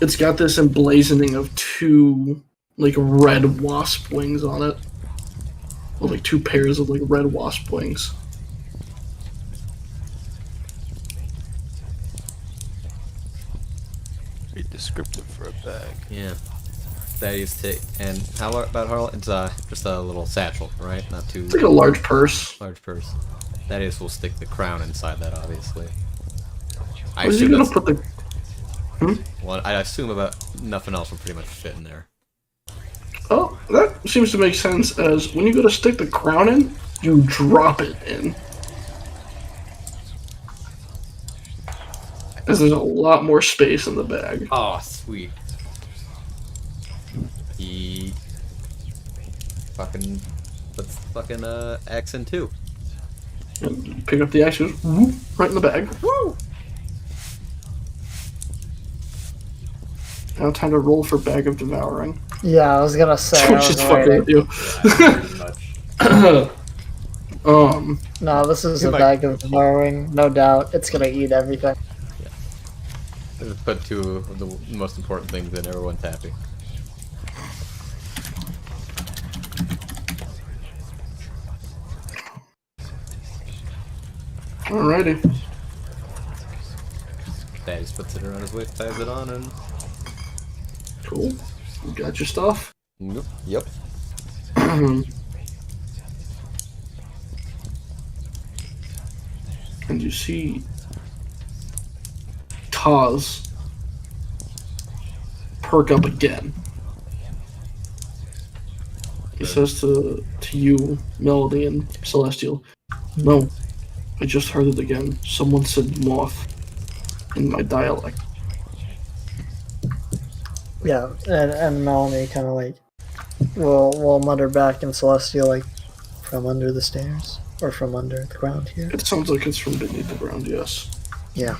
It's got this emblazoning of two like red wasp wings on it. Well, like two pairs of like red wasp wings. Pretty descriptive for a bag. Yeah. Thaddeus take. And how about Harlan? It's just a little satchel, right? Not too It's like a large purse. large purse. Thaddeus will stick the crown inside that, obviously. I Where's he assume gonna that's- put the? Well, I assume about nothing else will pretty much fit in there. Oh, that seems to make sense. As when you go to stick the crown in, you drop it in. As there's a lot more space in the bag. Oh, sweet. He fucking puts fucking X in 2. And pick up the axe, goes whoop, right in the bag. Woo! Now time to roll for Bag of Devouring. Yeah, I was gonna say. I Which was is fucking waiting. with you. Yeah, pretty much. No, this is You a might- bag of devouring, no doubt. It's gonna eat everything. Just put 2 of the most important things in, everyone's happy. Alrighty. Thaddeus puts it around his waist, ties it on, and... Cool. You got your stuff. Yep. And you see Taz perk up again. He says to you, Melody and Celestial, "No, I just heard it again. Someone said moth in my dialect." Yeah, and Melanie kind of like will mutter back in Celestial like, from under the stairs or from under the ground here. It sounds like it's from beneath the ground, yes. Yeah,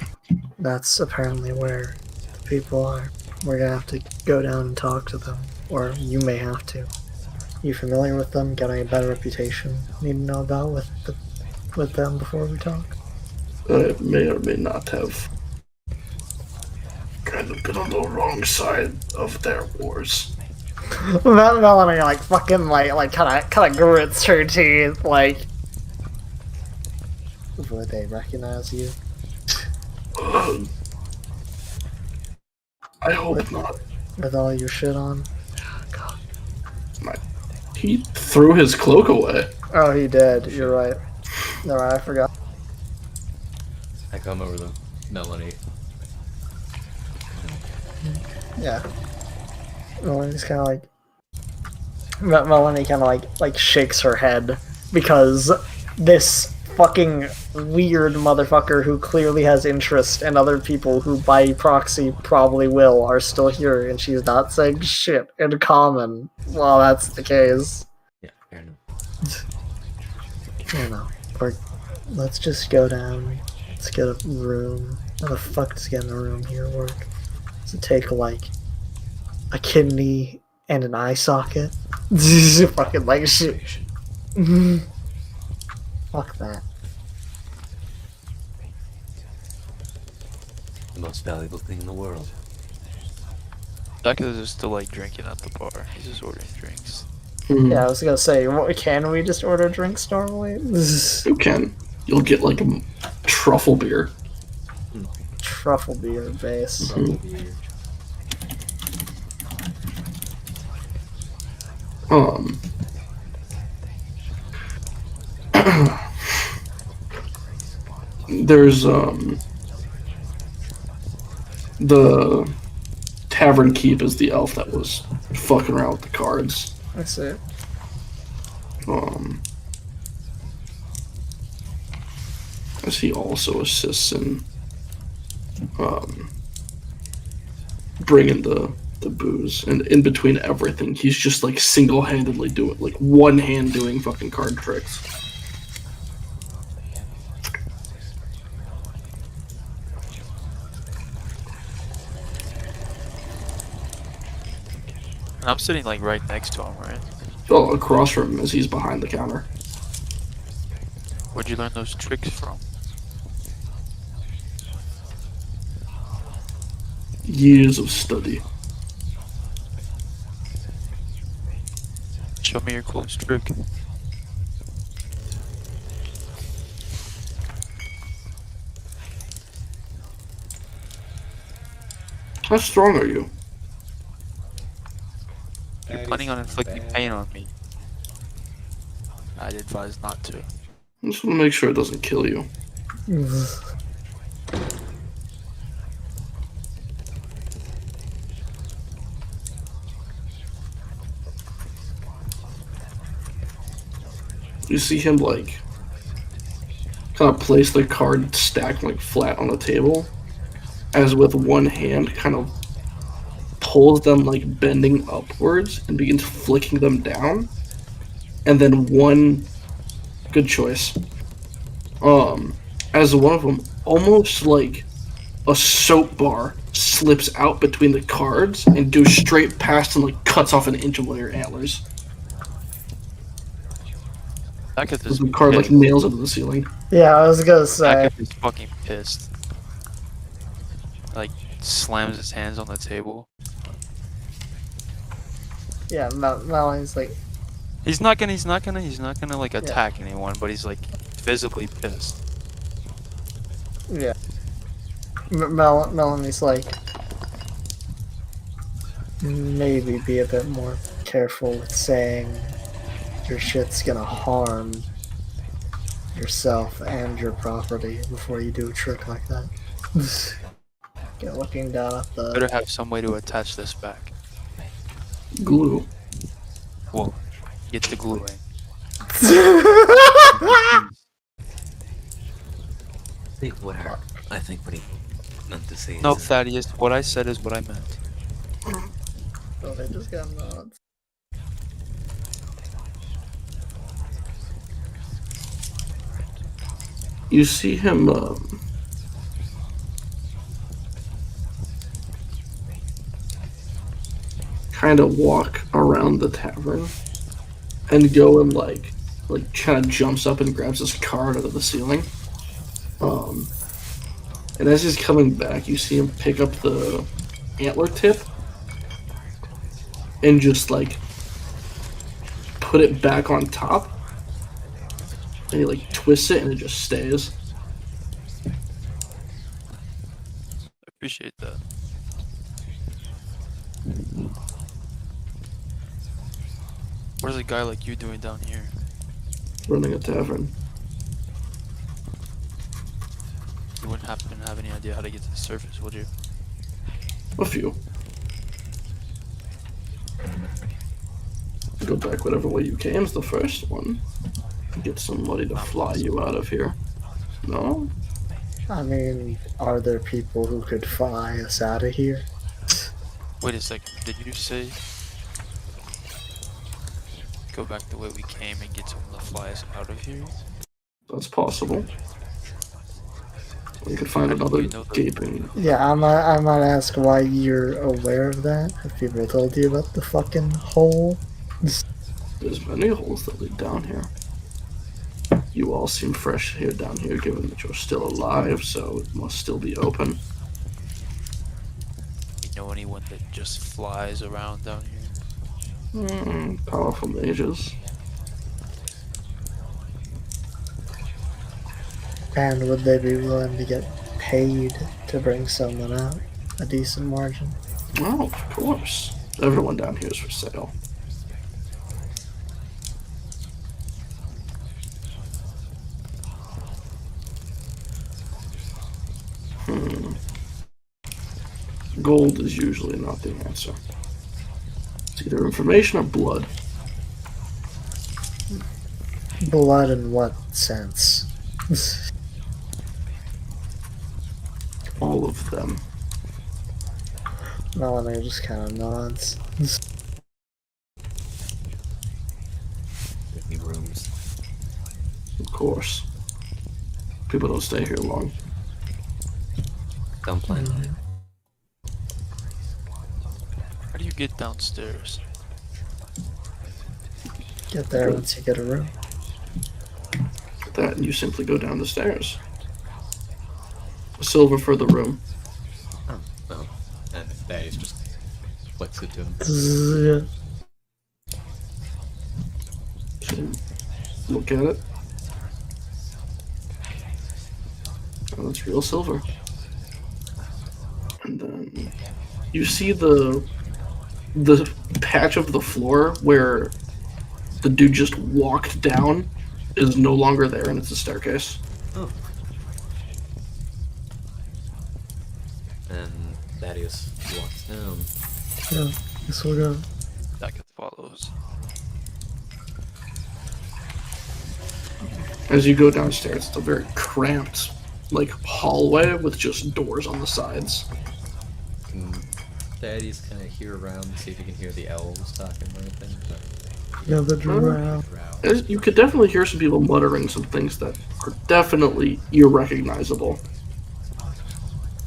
that's apparently where the people are. We're gonna have to go down and talk to them, or you may have to. You familiar with them? Got a better reputation? Need to know about with them before we talk. I may or may not have kind of been on the wrong side of their wars. Melanie like fucking like kind of grits her teeth like. Would they recognize you? I hope not. With all your shit on? He threw his cloak away. Oh, he did. You're right. No, I forgot. I come over to Melanie. Yeah. Melanie's kind of like. Melanie kind of like shakes her head because this fucking weird motherfucker who clearly has interest in other people who by proxy probably will are still here, and she's not saying shit in common. Well, that's the case. Yeah, fair enough. You know, let's just go down. Let's get a room. How the fuck does getting a room here work? Does it take like a kidney and an eye socket? Fucking like shit. Fuck that. The most valuable thing in the world. Dakis is still like drinking at the bar. He's just ordering drinks. Yeah, I was gonna say, can we just order drinks normally? You can. You'll get like a truffle beer. Truffle beer base. There's the Tavern Keep is the elf that was fucking around with the cards. That's it. As he also assists in bringing the booze, and in between everything, he's just like single-handedly doing, like one hand doing fucking card tricks. And I'm sitting like right next to him, right? Oh, across from him as he's behind the counter. Where'd you learn those tricks from? years of study. Show me your coolest trick. How strong are you? You're planning on inflicting pain on me. I'd advise not to. I just want to make sure it doesn't kill you. You see him like kind of place the card stacked like flat on the table, as with one hand kind of pulls them like bending upwards and begins flicking them down, and then one good choice. As one of them almost like a soap bar slips out between the cards and goes straight past and like cuts off an inch of one of your antlers. Agatha's The card like pissed. nails into the ceiling. Yeah, I was gonna say. Agatha's fucking pissed. Like, slams his hands on the table. Yeah, Melanie's like, He's not gonna like attack anyone, but he's like visibly pissed. yeah. Melanie's like, maybe be a bit more careful with saying your shit's gonna harm yourself and your property before you do a trick like that. Get looking down at Better the. have some way to attach this back. Glue. Well, get the gluing. I think what he meant to say No, is Thaddeus, what I said is what I meant. Oh, they just got nods. You see him kind of walk around the tavern and go and like kind of jumps up and grabs this card out of the ceiling. And as he's coming back, you see him pick up the antler tip and just like put it back on top. And he like twists it and it just stays. I appreciate that. What is a guy like you doing down here? Running a tavern. You wouldn't happen to have any idea how to get to the surface, would you? A few. Go back whatever way you came is the first one. Get somebody to fly you out of here. No? I mean, are there people who could fly us out of here? Wait a second, did you say go back the way we came and get someone to fly us out of here? That's possible. We could find another You know the- gaping. Yeah, I might ask why you're aware of that. Have people told you about the fucking hole? There's many holes that lead down here. You all seem fresh here down here, given that you're still alive, so it must still be open. You know anyone that just flies around down here? Powerful mages. And would they be willing to get paid to bring someone out? A decent margin? Oh, of course. Everyone down here is for sale. Gold is usually not the answer. It's either information or blood. Blood in what sense? All of them. Melanie just kind of nods. give me rooms. Of course. People don't stay here long. Don't plan on it. How do you get downstairs? Get there once you get a room. That and you simply go down the stairs. Silver for the room. Oh, well, walks it to him. Zzz, So, look at it. Oh, that's real silver. And then you see the patch of the floor where the dude just walked down is no longer there, and it's a staircase. Oh. And Thaddeus walks down. yeah, guess we'll go. Daketh follows. As you go downstairs, it's a very cramped, like, hallway with just doors on the sides. And Thaddeus kind of hear around, see if you can hear the elves talking or anything. But Yeah, the drow. You could definitely hear some people muttering some things that are definitely irrecognizable.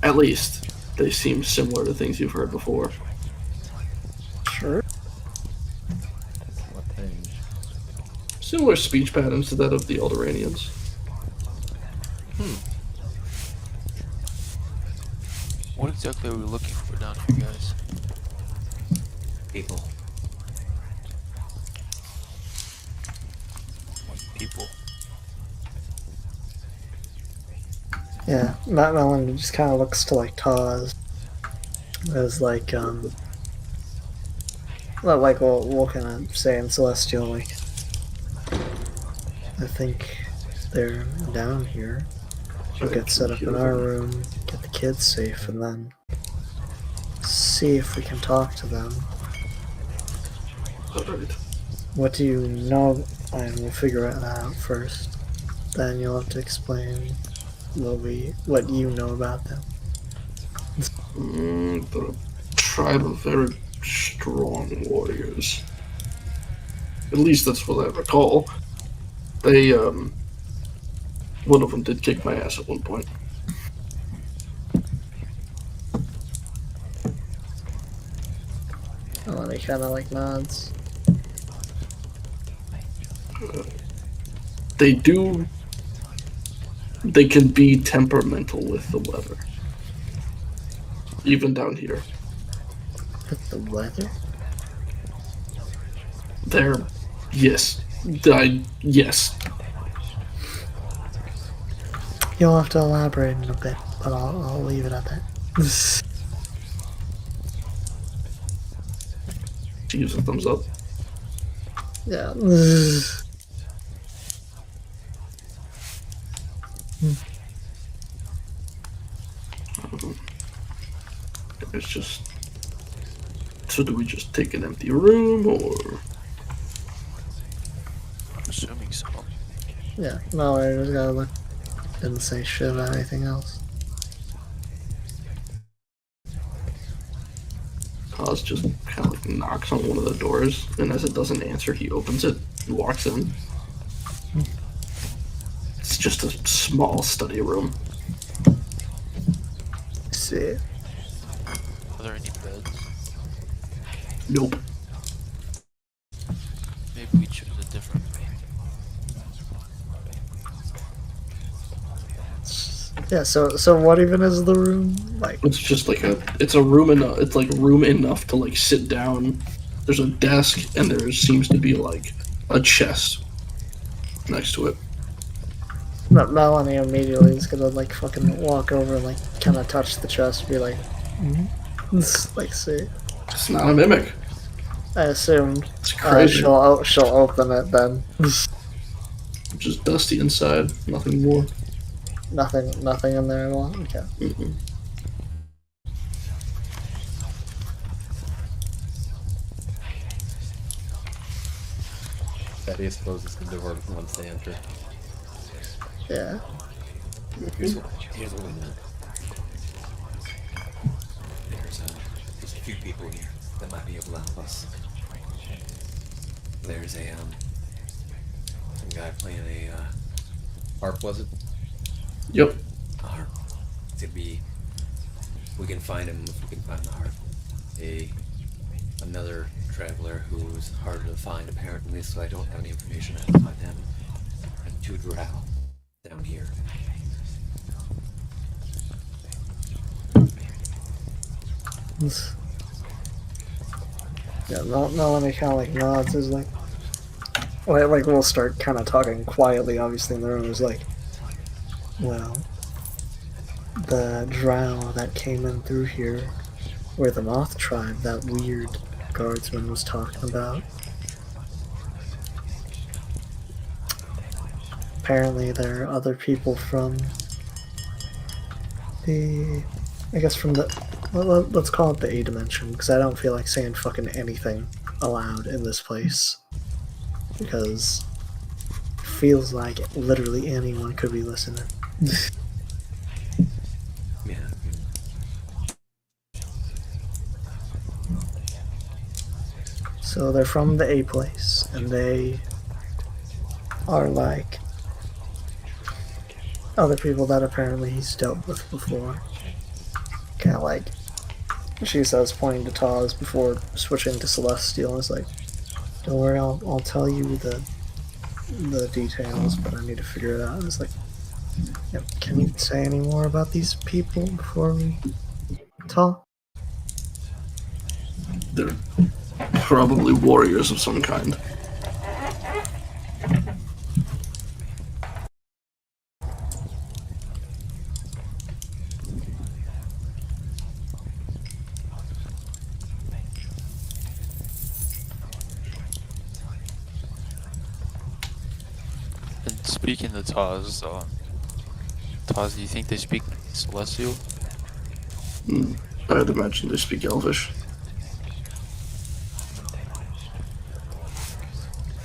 At least, they seem similar to things you've heard before. Sure. What thing? Similar speech patterns to that of the Eldoranians. What exactly are we looking for down here, guys? People. What people? Yeah, Melanie just kind of looks to like Taz as like like we'll kind of say in Celestial, like I think they're down here. We'll get set up in our room, get the kids safe, and then see if we can talk to them. Alright. What do you know? And we'll figure that out first. Then you'll have to explain what you know about them. The tribe of very strong warriors. At least that's what I recall. They, one of them did kick my ass at one point. Oh, and he kind of like nods. They can be temperamental with the weather. Even down here. With the weather? Yes. Yes. You'll have to elaborate in a bit, but I'll leave it at that. She gives a thumbs up. Yeah. It's just... So do we just take an empty room, or... I'm assuming so. Yeah, no, I just gotta look. Didn't say shit about anything else. Oz just kind of like knocks on one of the doors, and as it doesn't answer, he opens it and walks in. It's just a small study room. See. Are there any beds? Nope. Maybe we choose a different. Yeah, so what even is the room like? It's just like it's a room enough. It's like room enough to like sit down. There's a desk, and there seems to be like a chest next to it. But Melanie immediately is gonna like fucking walk over and like kind of touch the chest, and be like, like see. It's not a mimic. I assumed It's crazy. she'll open it then. Just dusty inside. Nothing more. Nothing in there at all. Okay. Mm-mm. Thaddeus closes the door once they enter. Yeah. Here's what we know. There's a few people here that might be able to help us. There's a guy playing a Harp, was it? Yep. harp. We can find him if we can find the harp. Another traveler who's harder to find apparently, so I don't have any information on how to find him. And 2 drow down here. Yeah, Melanie kind of like nods. Is like we'll start kind of talking quietly. Obviously, in the room is like, well, the drow that came in through here were the Moth tribe that weird guardsman was talking about. Apparently, there are other people from the, I guess from the, let's call it the A dimension, because I don't feel like saying fucking anything aloud in this place, because it feels like literally anyone could be listening. Yeah. So they're from the A place, and they are like other people that apparently he's dealt with before. Kind of like, she says, pointing to Taz before switching to Celestial, is like, don't worry, I'll tell you the details, but I need to figure it out. It's like, yep, can you say any more about these people before we talk? They're probably warriors of some kind. And speaking to Taz, Taz, do you think they speak Celestial? I'd imagine they speak Elvish.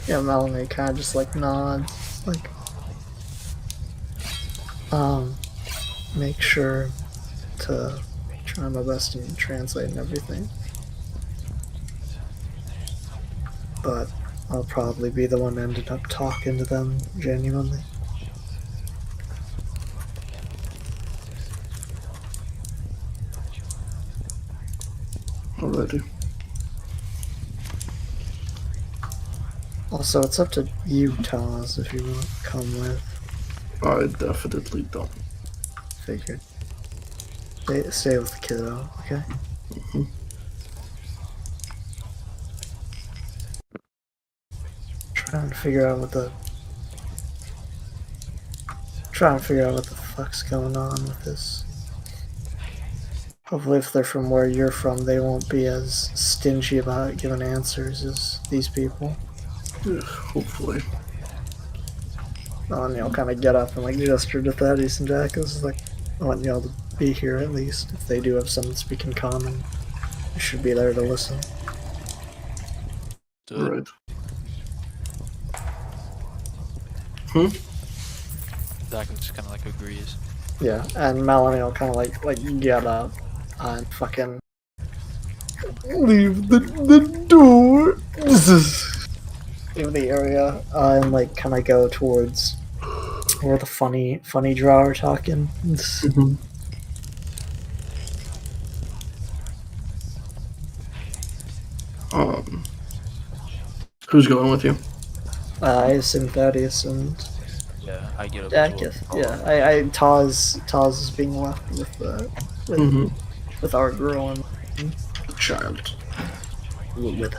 Yeah, Melanie kind of just like nods, like, make sure to try my best in translating everything. But I'll probably be the one ended up talking to them genuinely. Already. Also, it's up to you, Taz, if you want to come with. I definitely don't. Figured. Stay with the kiddo, okay? Trying to figure out what the fuck's going on with this. Hopefully if they're from where you're from, they won't be as stingy about giving answers as these people. Yeah, hopefully. And y'all kind of get up and like gesture to Thaddeus and Jack. This is like, I want y'all to be here at least. If they do have someone to speak in common, you should be there to listen. Right. Dak just kind of like agrees. Yeah, and Melanie will kind of like get up and fucking leave the door. Leave the area and like kind of go towards where the funny draw are talking. Who's going with you? I assume Thaddeus and Yeah, I get up. Dakith. Yeah, I Taz is being left with our girl and Child. with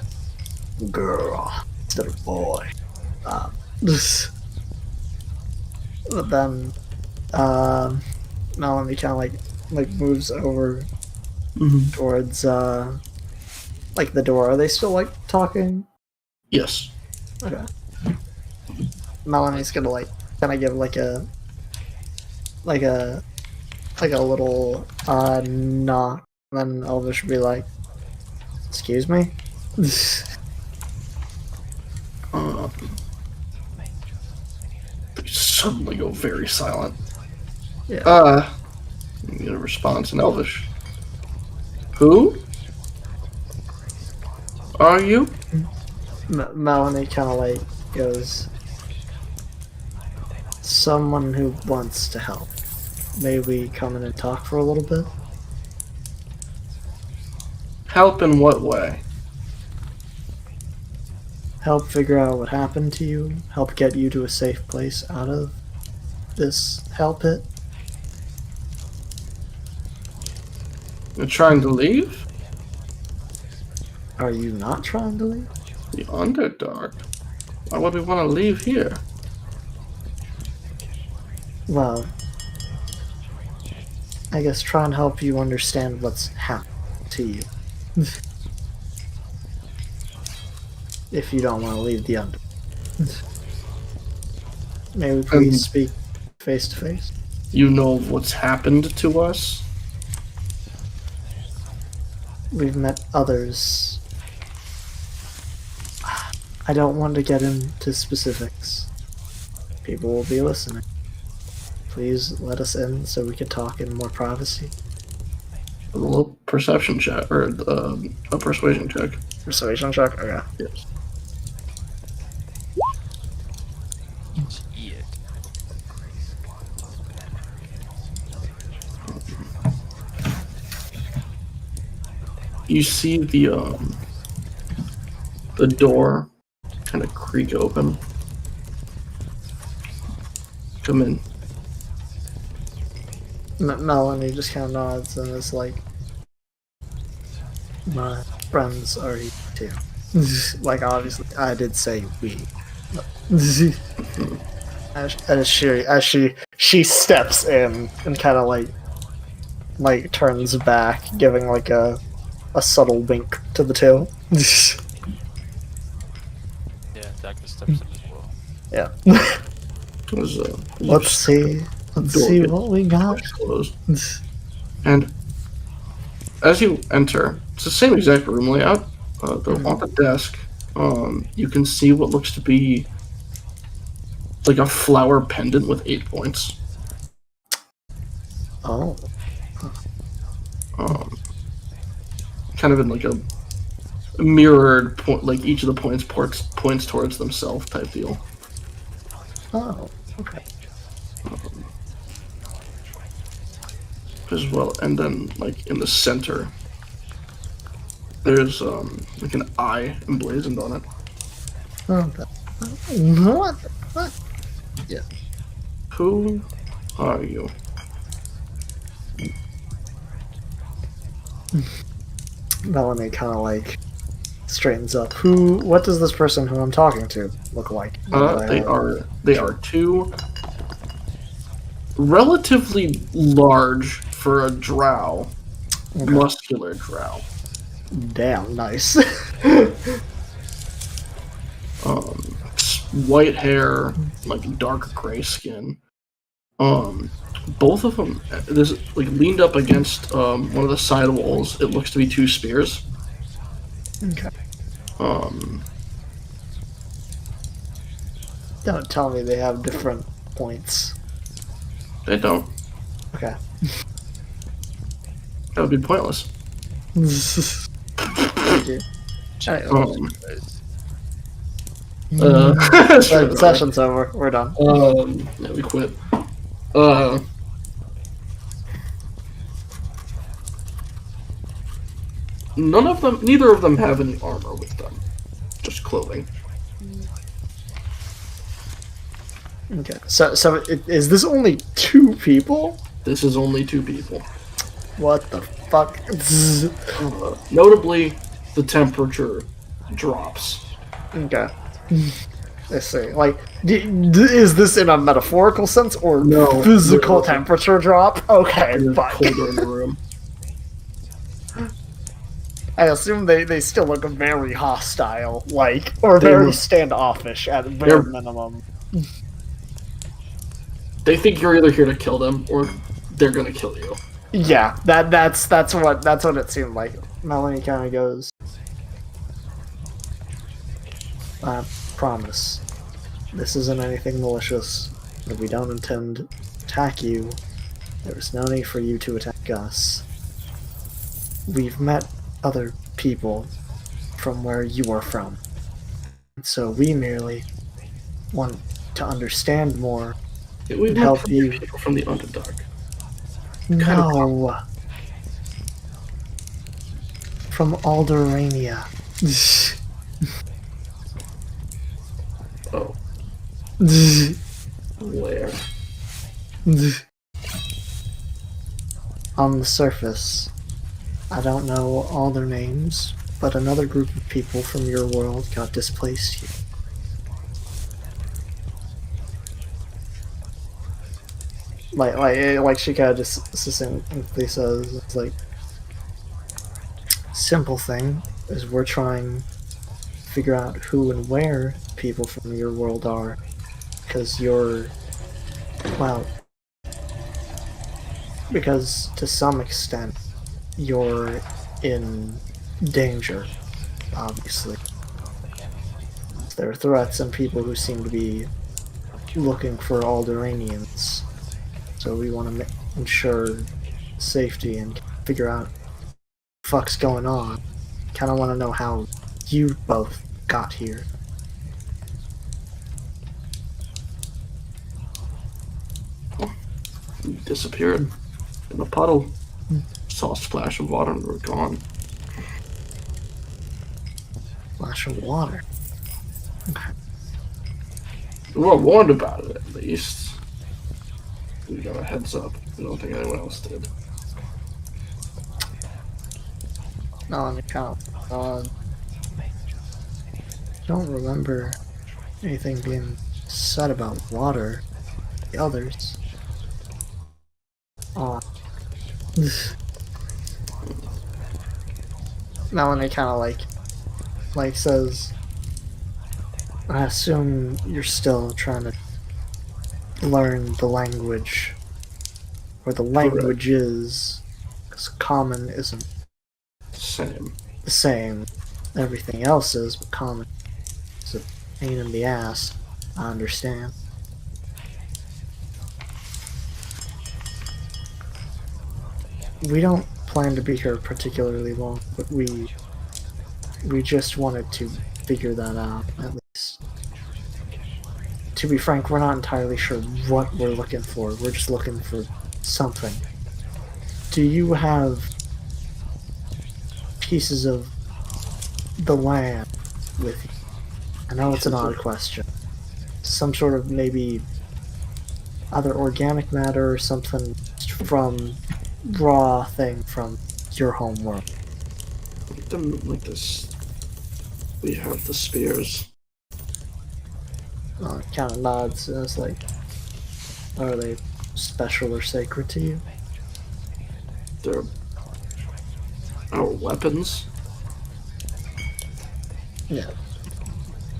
girl instead of boy. But then Melanie kind of like moves over towards like the door. Are they still like talking? Yes. Okay. Melanie's gonna like kind of give like a little knock, and then Elvish will be like, "Excuse me." They suddenly go very silent. Yeah. You get a response in Elvish. Who are you? Melanie kind of like goes, "Someone who wants to help. May we come in and talk for a little bit?" Help in what way? Help figure out what happened to you. Help get you to a safe place out of this hell pit. You're trying to leave? Are you not trying to leave? The Underdark? Why would we want to leave here? Well, I guess try and help you understand what's happened to you. If you don't want to leave the under. May we please speak face to face? You know what's happened to us? We've met others. I don't want to get into specifics. People will be listening. Please let us in so we can talk in more privacy. A little perception check, or a persuasion check. Persuasion check? Okay. Yes. Shit. You see the door kind of creak open. Come in. Melanie just kind of nods and is like, my friends are here too. Like, obviously, I did say we. as she steps in and kind of like turns back, giving like a subtle wink to the two. Yeah, Daka steps in as well. Yeah. There's, Let's see what we got. Closed. And as you enter, it's the same exact room layout. On the desk, you can see what looks to be like a flower pendant with 8 points. Oh. Kind of in like a mirrored point, like each of the points towards themselves type deal. Oh. Okay. As well, and then like in the center, there's like an eye emblazoned on it. Okay. What the fuck? Yeah. Who are you? Melanie kind of like straightens up. What does this person who I'm talking to look like? They are two relatively large for a drow, Okay. muscular drow. Damn, nice. White hair, like dark gray skin. Both of them, there's like leaned up against one of the side walls. It looks to be 2 spears. Okay. Don't tell me they have different points. They don't. Okay. That would be pointless. Thank you. Sure, Session's over. We're done. yeah, we quit. Neither of them have any armor with them. Just clothing. Okay. So is this only 2 people? This is only 2 people. What the fuck? Notably, the temperature drops. Okay. I see. Like, is this in a metaphorical sense or No, physical literally. temperature drop? Okay, It is fine. colder in the room. I assume they still look very hostile, like, or They very look- standoffish at bare They're- minimum. They think you're either here to kill them or they're gonna kill you. Yeah, that's what it seemed like. Melanie kind of goes, I promise, this isn't anything malicious. If we don't intend to attack you, there's no need for you to attack us. We've met other people from where you are from, so we merely want to understand more. We And help met you. people from the Underdark. No. From Alderania. Oh, where? On the surface, I don't know all their names, but another group of people from your world got displaced here. Like she kind of just succinctly says, it's like, simple thing is we're trying to figure out who and where people from your world are, because because to some extent you're in danger, obviously. There are threats and people who seem to be looking for Alderanians. So we want to ensure safety and figure out what the fuck's going on. Kind of want to know how you both got here. You disappeared in a puddle. Saw a splash of water and we were gone. Flash of water. Okay. We were warned about it, at least. We got a heads up. I don't think anyone else did. No, on account. Don't remember anything being said about water. The others. Melanie kind of like says, I assume you're still trying to learn the language, or the languages, because common isn't Same. the same. Everything else is, but common is a pain in the ass. I understand. We don't plan to be here particularly long, but we just wanted to figure that out, at least. To be frank, we're not entirely sure what we're looking for. We're just looking for something. Do you have pieces of the land with you? I know it's an odd question. Some sort of maybe either organic matter or something from raw thing from your home world. Like this. We have the spears. It kind of nods and it's like, are they special or sacred to you? They're our weapons. Yeah.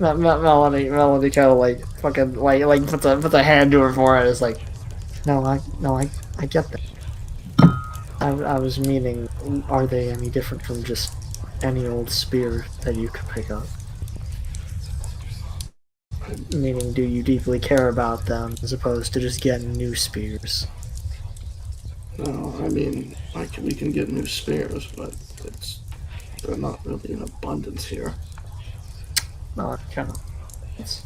Melody kind of like fucking like puts a hand to her forehead. It's like, no, I get that. I was meaning, are they any different from just any old spear that you could pick up? Meaning, do you deeply care about them as opposed to just getting new spears? No, I mean, we can get new spears, but they're not really in abundance here. No, it's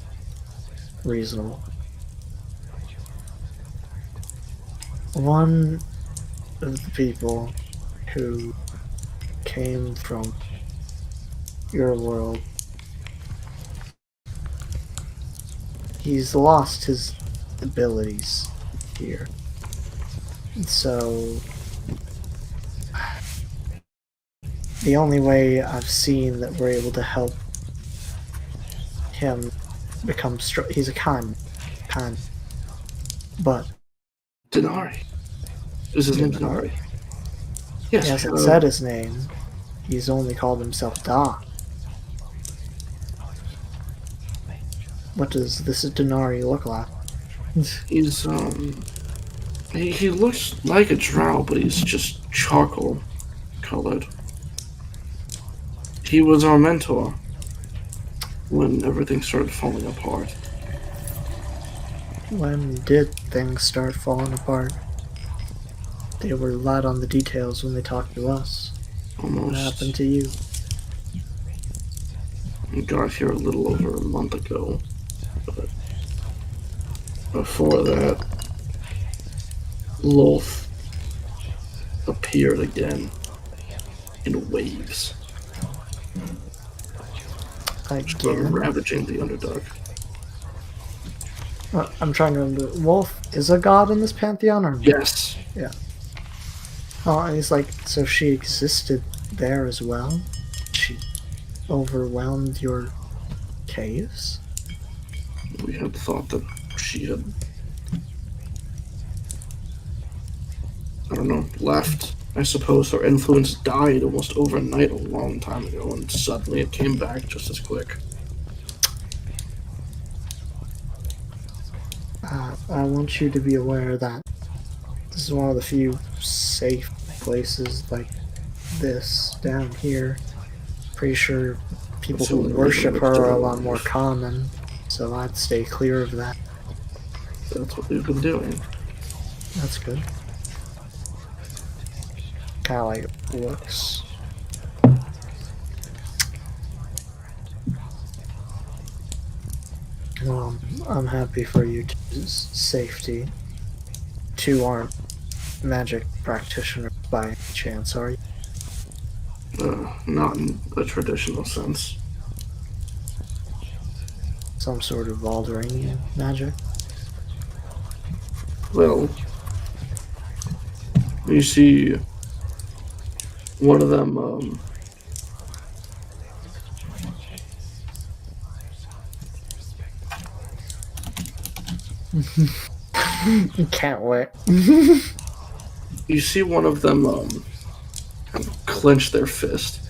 reasonable. One of the people who came from your world, he's lost his abilities here. And so the only way I've seen that we're able to help him become strong, he's a kind, but Denari. Is his name Denari? Yes. he hasn't said his name. He's only called himself Da. What does this Denari look like? He's he looks like a drow, but he's just charcoal colored. He was our mentor when everything started falling apart. When did things start falling apart? They were light on the details when they talked to us. Almost. What happened to you? We got here a little over a month ago, but before that, Lolth appeared again in waves, Again? ravaging the Underdark. I'm trying to remember. Wolf is a god in this pantheon, or Yes. Yeah. Oh, and he's like, so she existed there as well? She overwhelmed your caves? We had thought that she had, I don't know, left. I suppose her influence died almost overnight a long time ago, and suddenly it came back just as quick. I want you to be aware that this is one of the few safe places like this down here. Pretty sure people That's who the only worship reason her we're are a still lot more alive. common, so I'd stay clear of that. That's what we've been doing. That's good. Kind of like looks. Well, I'm happy for you two's safety. Two aren't magic practitioners by any chance, are you? Not in a traditional sense. Some sort of Alderaanian magic? Well, you see, one of them, Can't wait. you see one of them, kind of clench their fist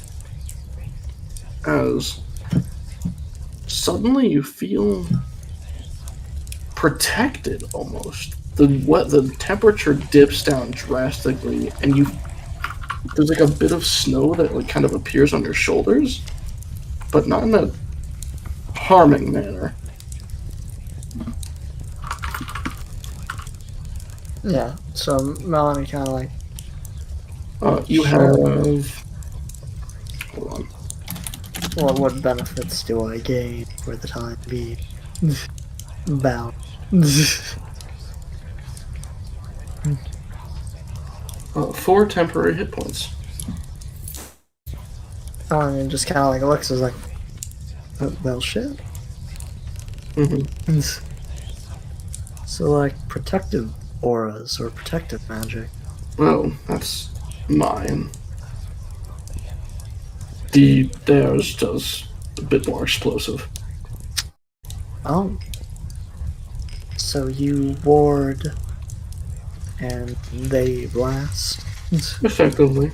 as suddenly you feel protected almost. The temperature dips down drastically, and there's like a bit of snow that like kind of appears on your shoulders, but not in a harming manner. Yeah, so Melanie kind of like, You have. Hold on. well, what benefits do I gain for the time being? Bow. 4 temporary hit points. I mean, just kind of like Alexa's like, well, shit. Mm-hmm. So, like, protective auras or protective magic. Well, that's mine. Theirs does a bit more explosive. Oh. So you ward and they blast? Effectively.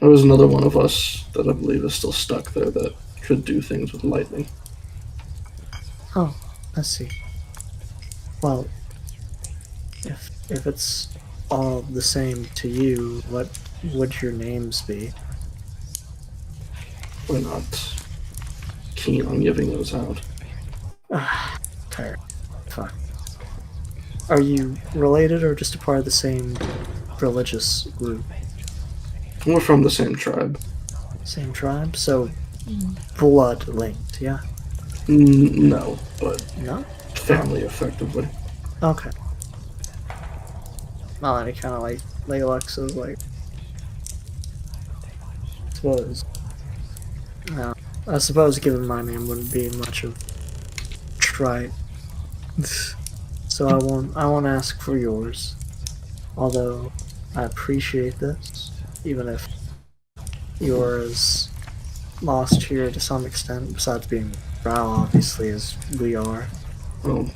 There was another one of us that I believe is still stuck there that could do things with lightning. Oh, I see. Well, if it's all the same to you, what would your names be? We're not keen on giving those out. Tired. Fuck. Are you related or just a part of the same religious group? We're from the same tribe. Same tribe? So, blood linked, yeah? No, but No? family effectively. Okay. Melanie kind of like Alexa's like, I suppose given my name wouldn't be much of trite. So I won't ask for yours. Although I appreciate this, even if yours lost here to some extent, besides being brow obviously as we are. Well,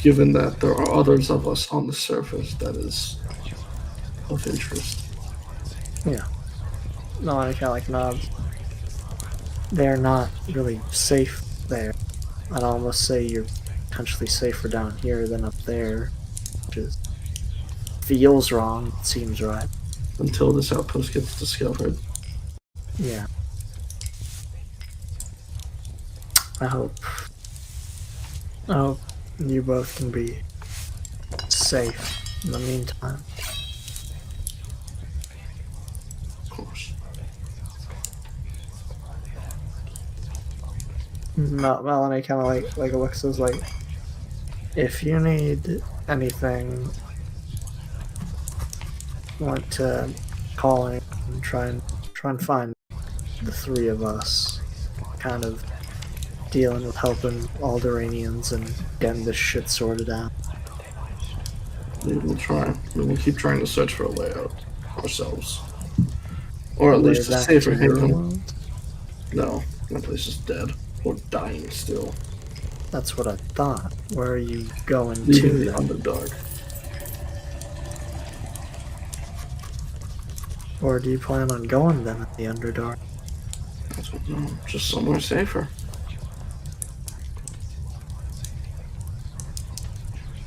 given that there are others of us on the surface, that is of interest. Yeah. No, I kind of like nods. They're not really safe there. I'd almost say you're potentially safer down here than up there, which is, feels wrong, it seems right. Until this outpost gets discovered. Yeah. I hope you both can be safe in the meantime. Of course. Melanie kind of like Alexa's like, if you need anything, want to call in and try and find the three of us, kind of dealing with helping Alderaanians and getting this shit sorted out. We will try. We will keep trying to search for a way out ourselves. Or at Way least a back safer to your haven. world. No, that place is dead. Or dying still. That's what I thought. Where are you going Leaving to the then? Underdark. Or do you plan on going then at the Underdark? I don't know. Just somewhere safer.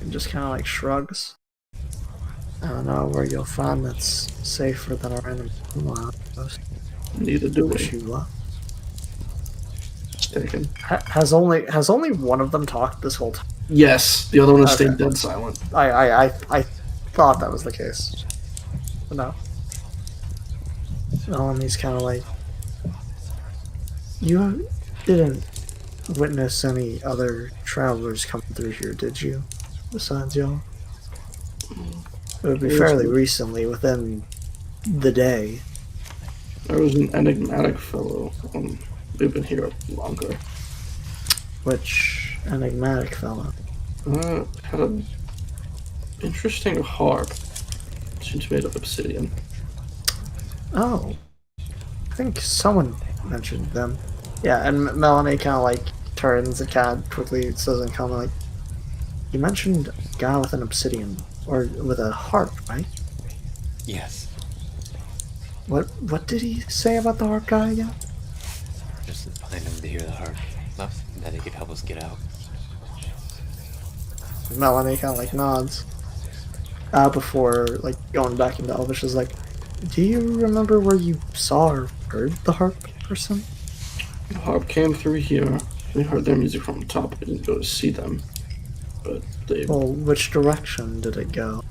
And just kind of like shrugs. I don't know where you'll find that's safer than our enemy. Neither do Wish we. you luck. It's taken. Has only one of them talked this whole time? Yes, the other one has Okay. stayed dead silent. I thought that was the case. But no. Melanie's kind of like, you didn't witness any other travelers coming through here, did you? Besides y'all? It would be fairly recently, within the day. There was an enigmatic fellow. We've been here longer. Which enigmatic fellow? Had an interesting harp. Seems made of obsidian. Oh. I think someone mentioned them. Yeah, and Melanie kind of like turns and kind of quickly says in comment like, you mentioned a guy with an obsidian, or with a harp, right? Yes. What did he say about the harp guy again? Just behind him to hear the harp. Enough that he could help us get out. Melanie kind of like nods. Before like going back into Elvish is like, do you remember where you saw or heard the harp person? The harp came through here. We heard their music from the top. We didn't go to see them. But they... Well, which direction did it go?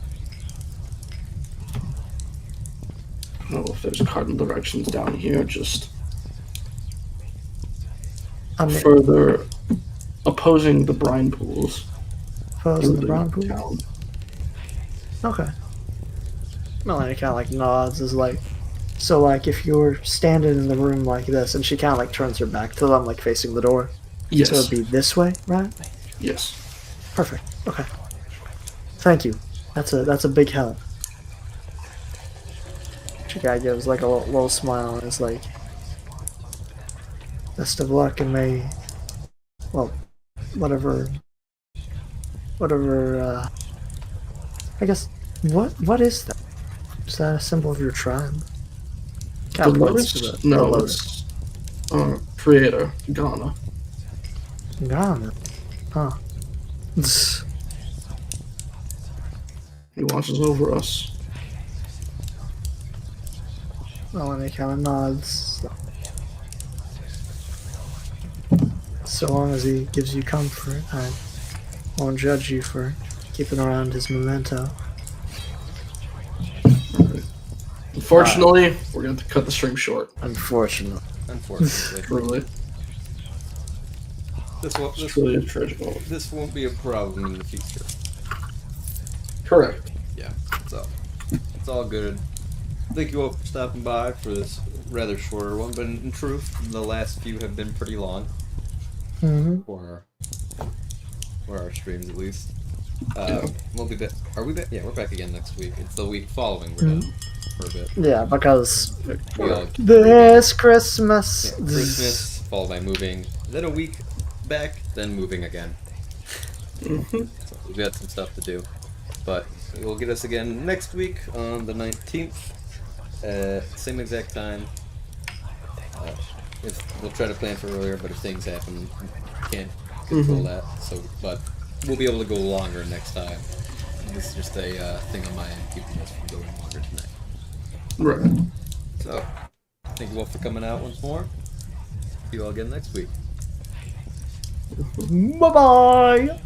I don't know if there's cardinal directions down here, just I mean, further opposing the brine pools. opposing the through brown pool? town. Okay. Melanie kind of like nods, is like, so like if you're standing in the room like this, and she kind of like turns her back to them, like facing the door. Yes. So it'd be this way, right? Yes. Perfect. Okay. Thank you. That's a big help. She guy gives like a little smile and is like, best of luck and may, well, whatever, I guess, what is that? Is that a symbol of your tribe? The Kind of points to lotus? the No, lotus. it's creator, Ghana. Ghana. Huh. He watches over us. Well, and he kind of nods. So long as he gives you comfort, I won't judge you for keeping around his memento. Unfortunately, we're going to have to cut the stream short. Unfortunately. Unfortunately. Truly. This won't, It's this, truly a tragic moment. this won't be a problem in the future. Correct. Yeah, so it's all good. Thank you all for stopping by for this rather shorter one, but in truth, the last few have been pretty long Mm-hmm. for our streams at least. Yeah. We'll be back. Are we back? Yeah, we're back again next week. It's the week following we're done for a bit. Yeah, because We all this Christmas. yeah, Christmas followed by moving, then a week back, then moving again. Mm-hmm. So we've got some stuff to do, but we'll get us again next week on the 19th, same exact time. We'll try to plan for earlier, but if things happen, we can't control that. So, but we'll be able to go longer next time. This is just a thing on my end, keeping us from going longer tonight. Right. So, thank you all for coming out once more. See you all again next week. Bye bye.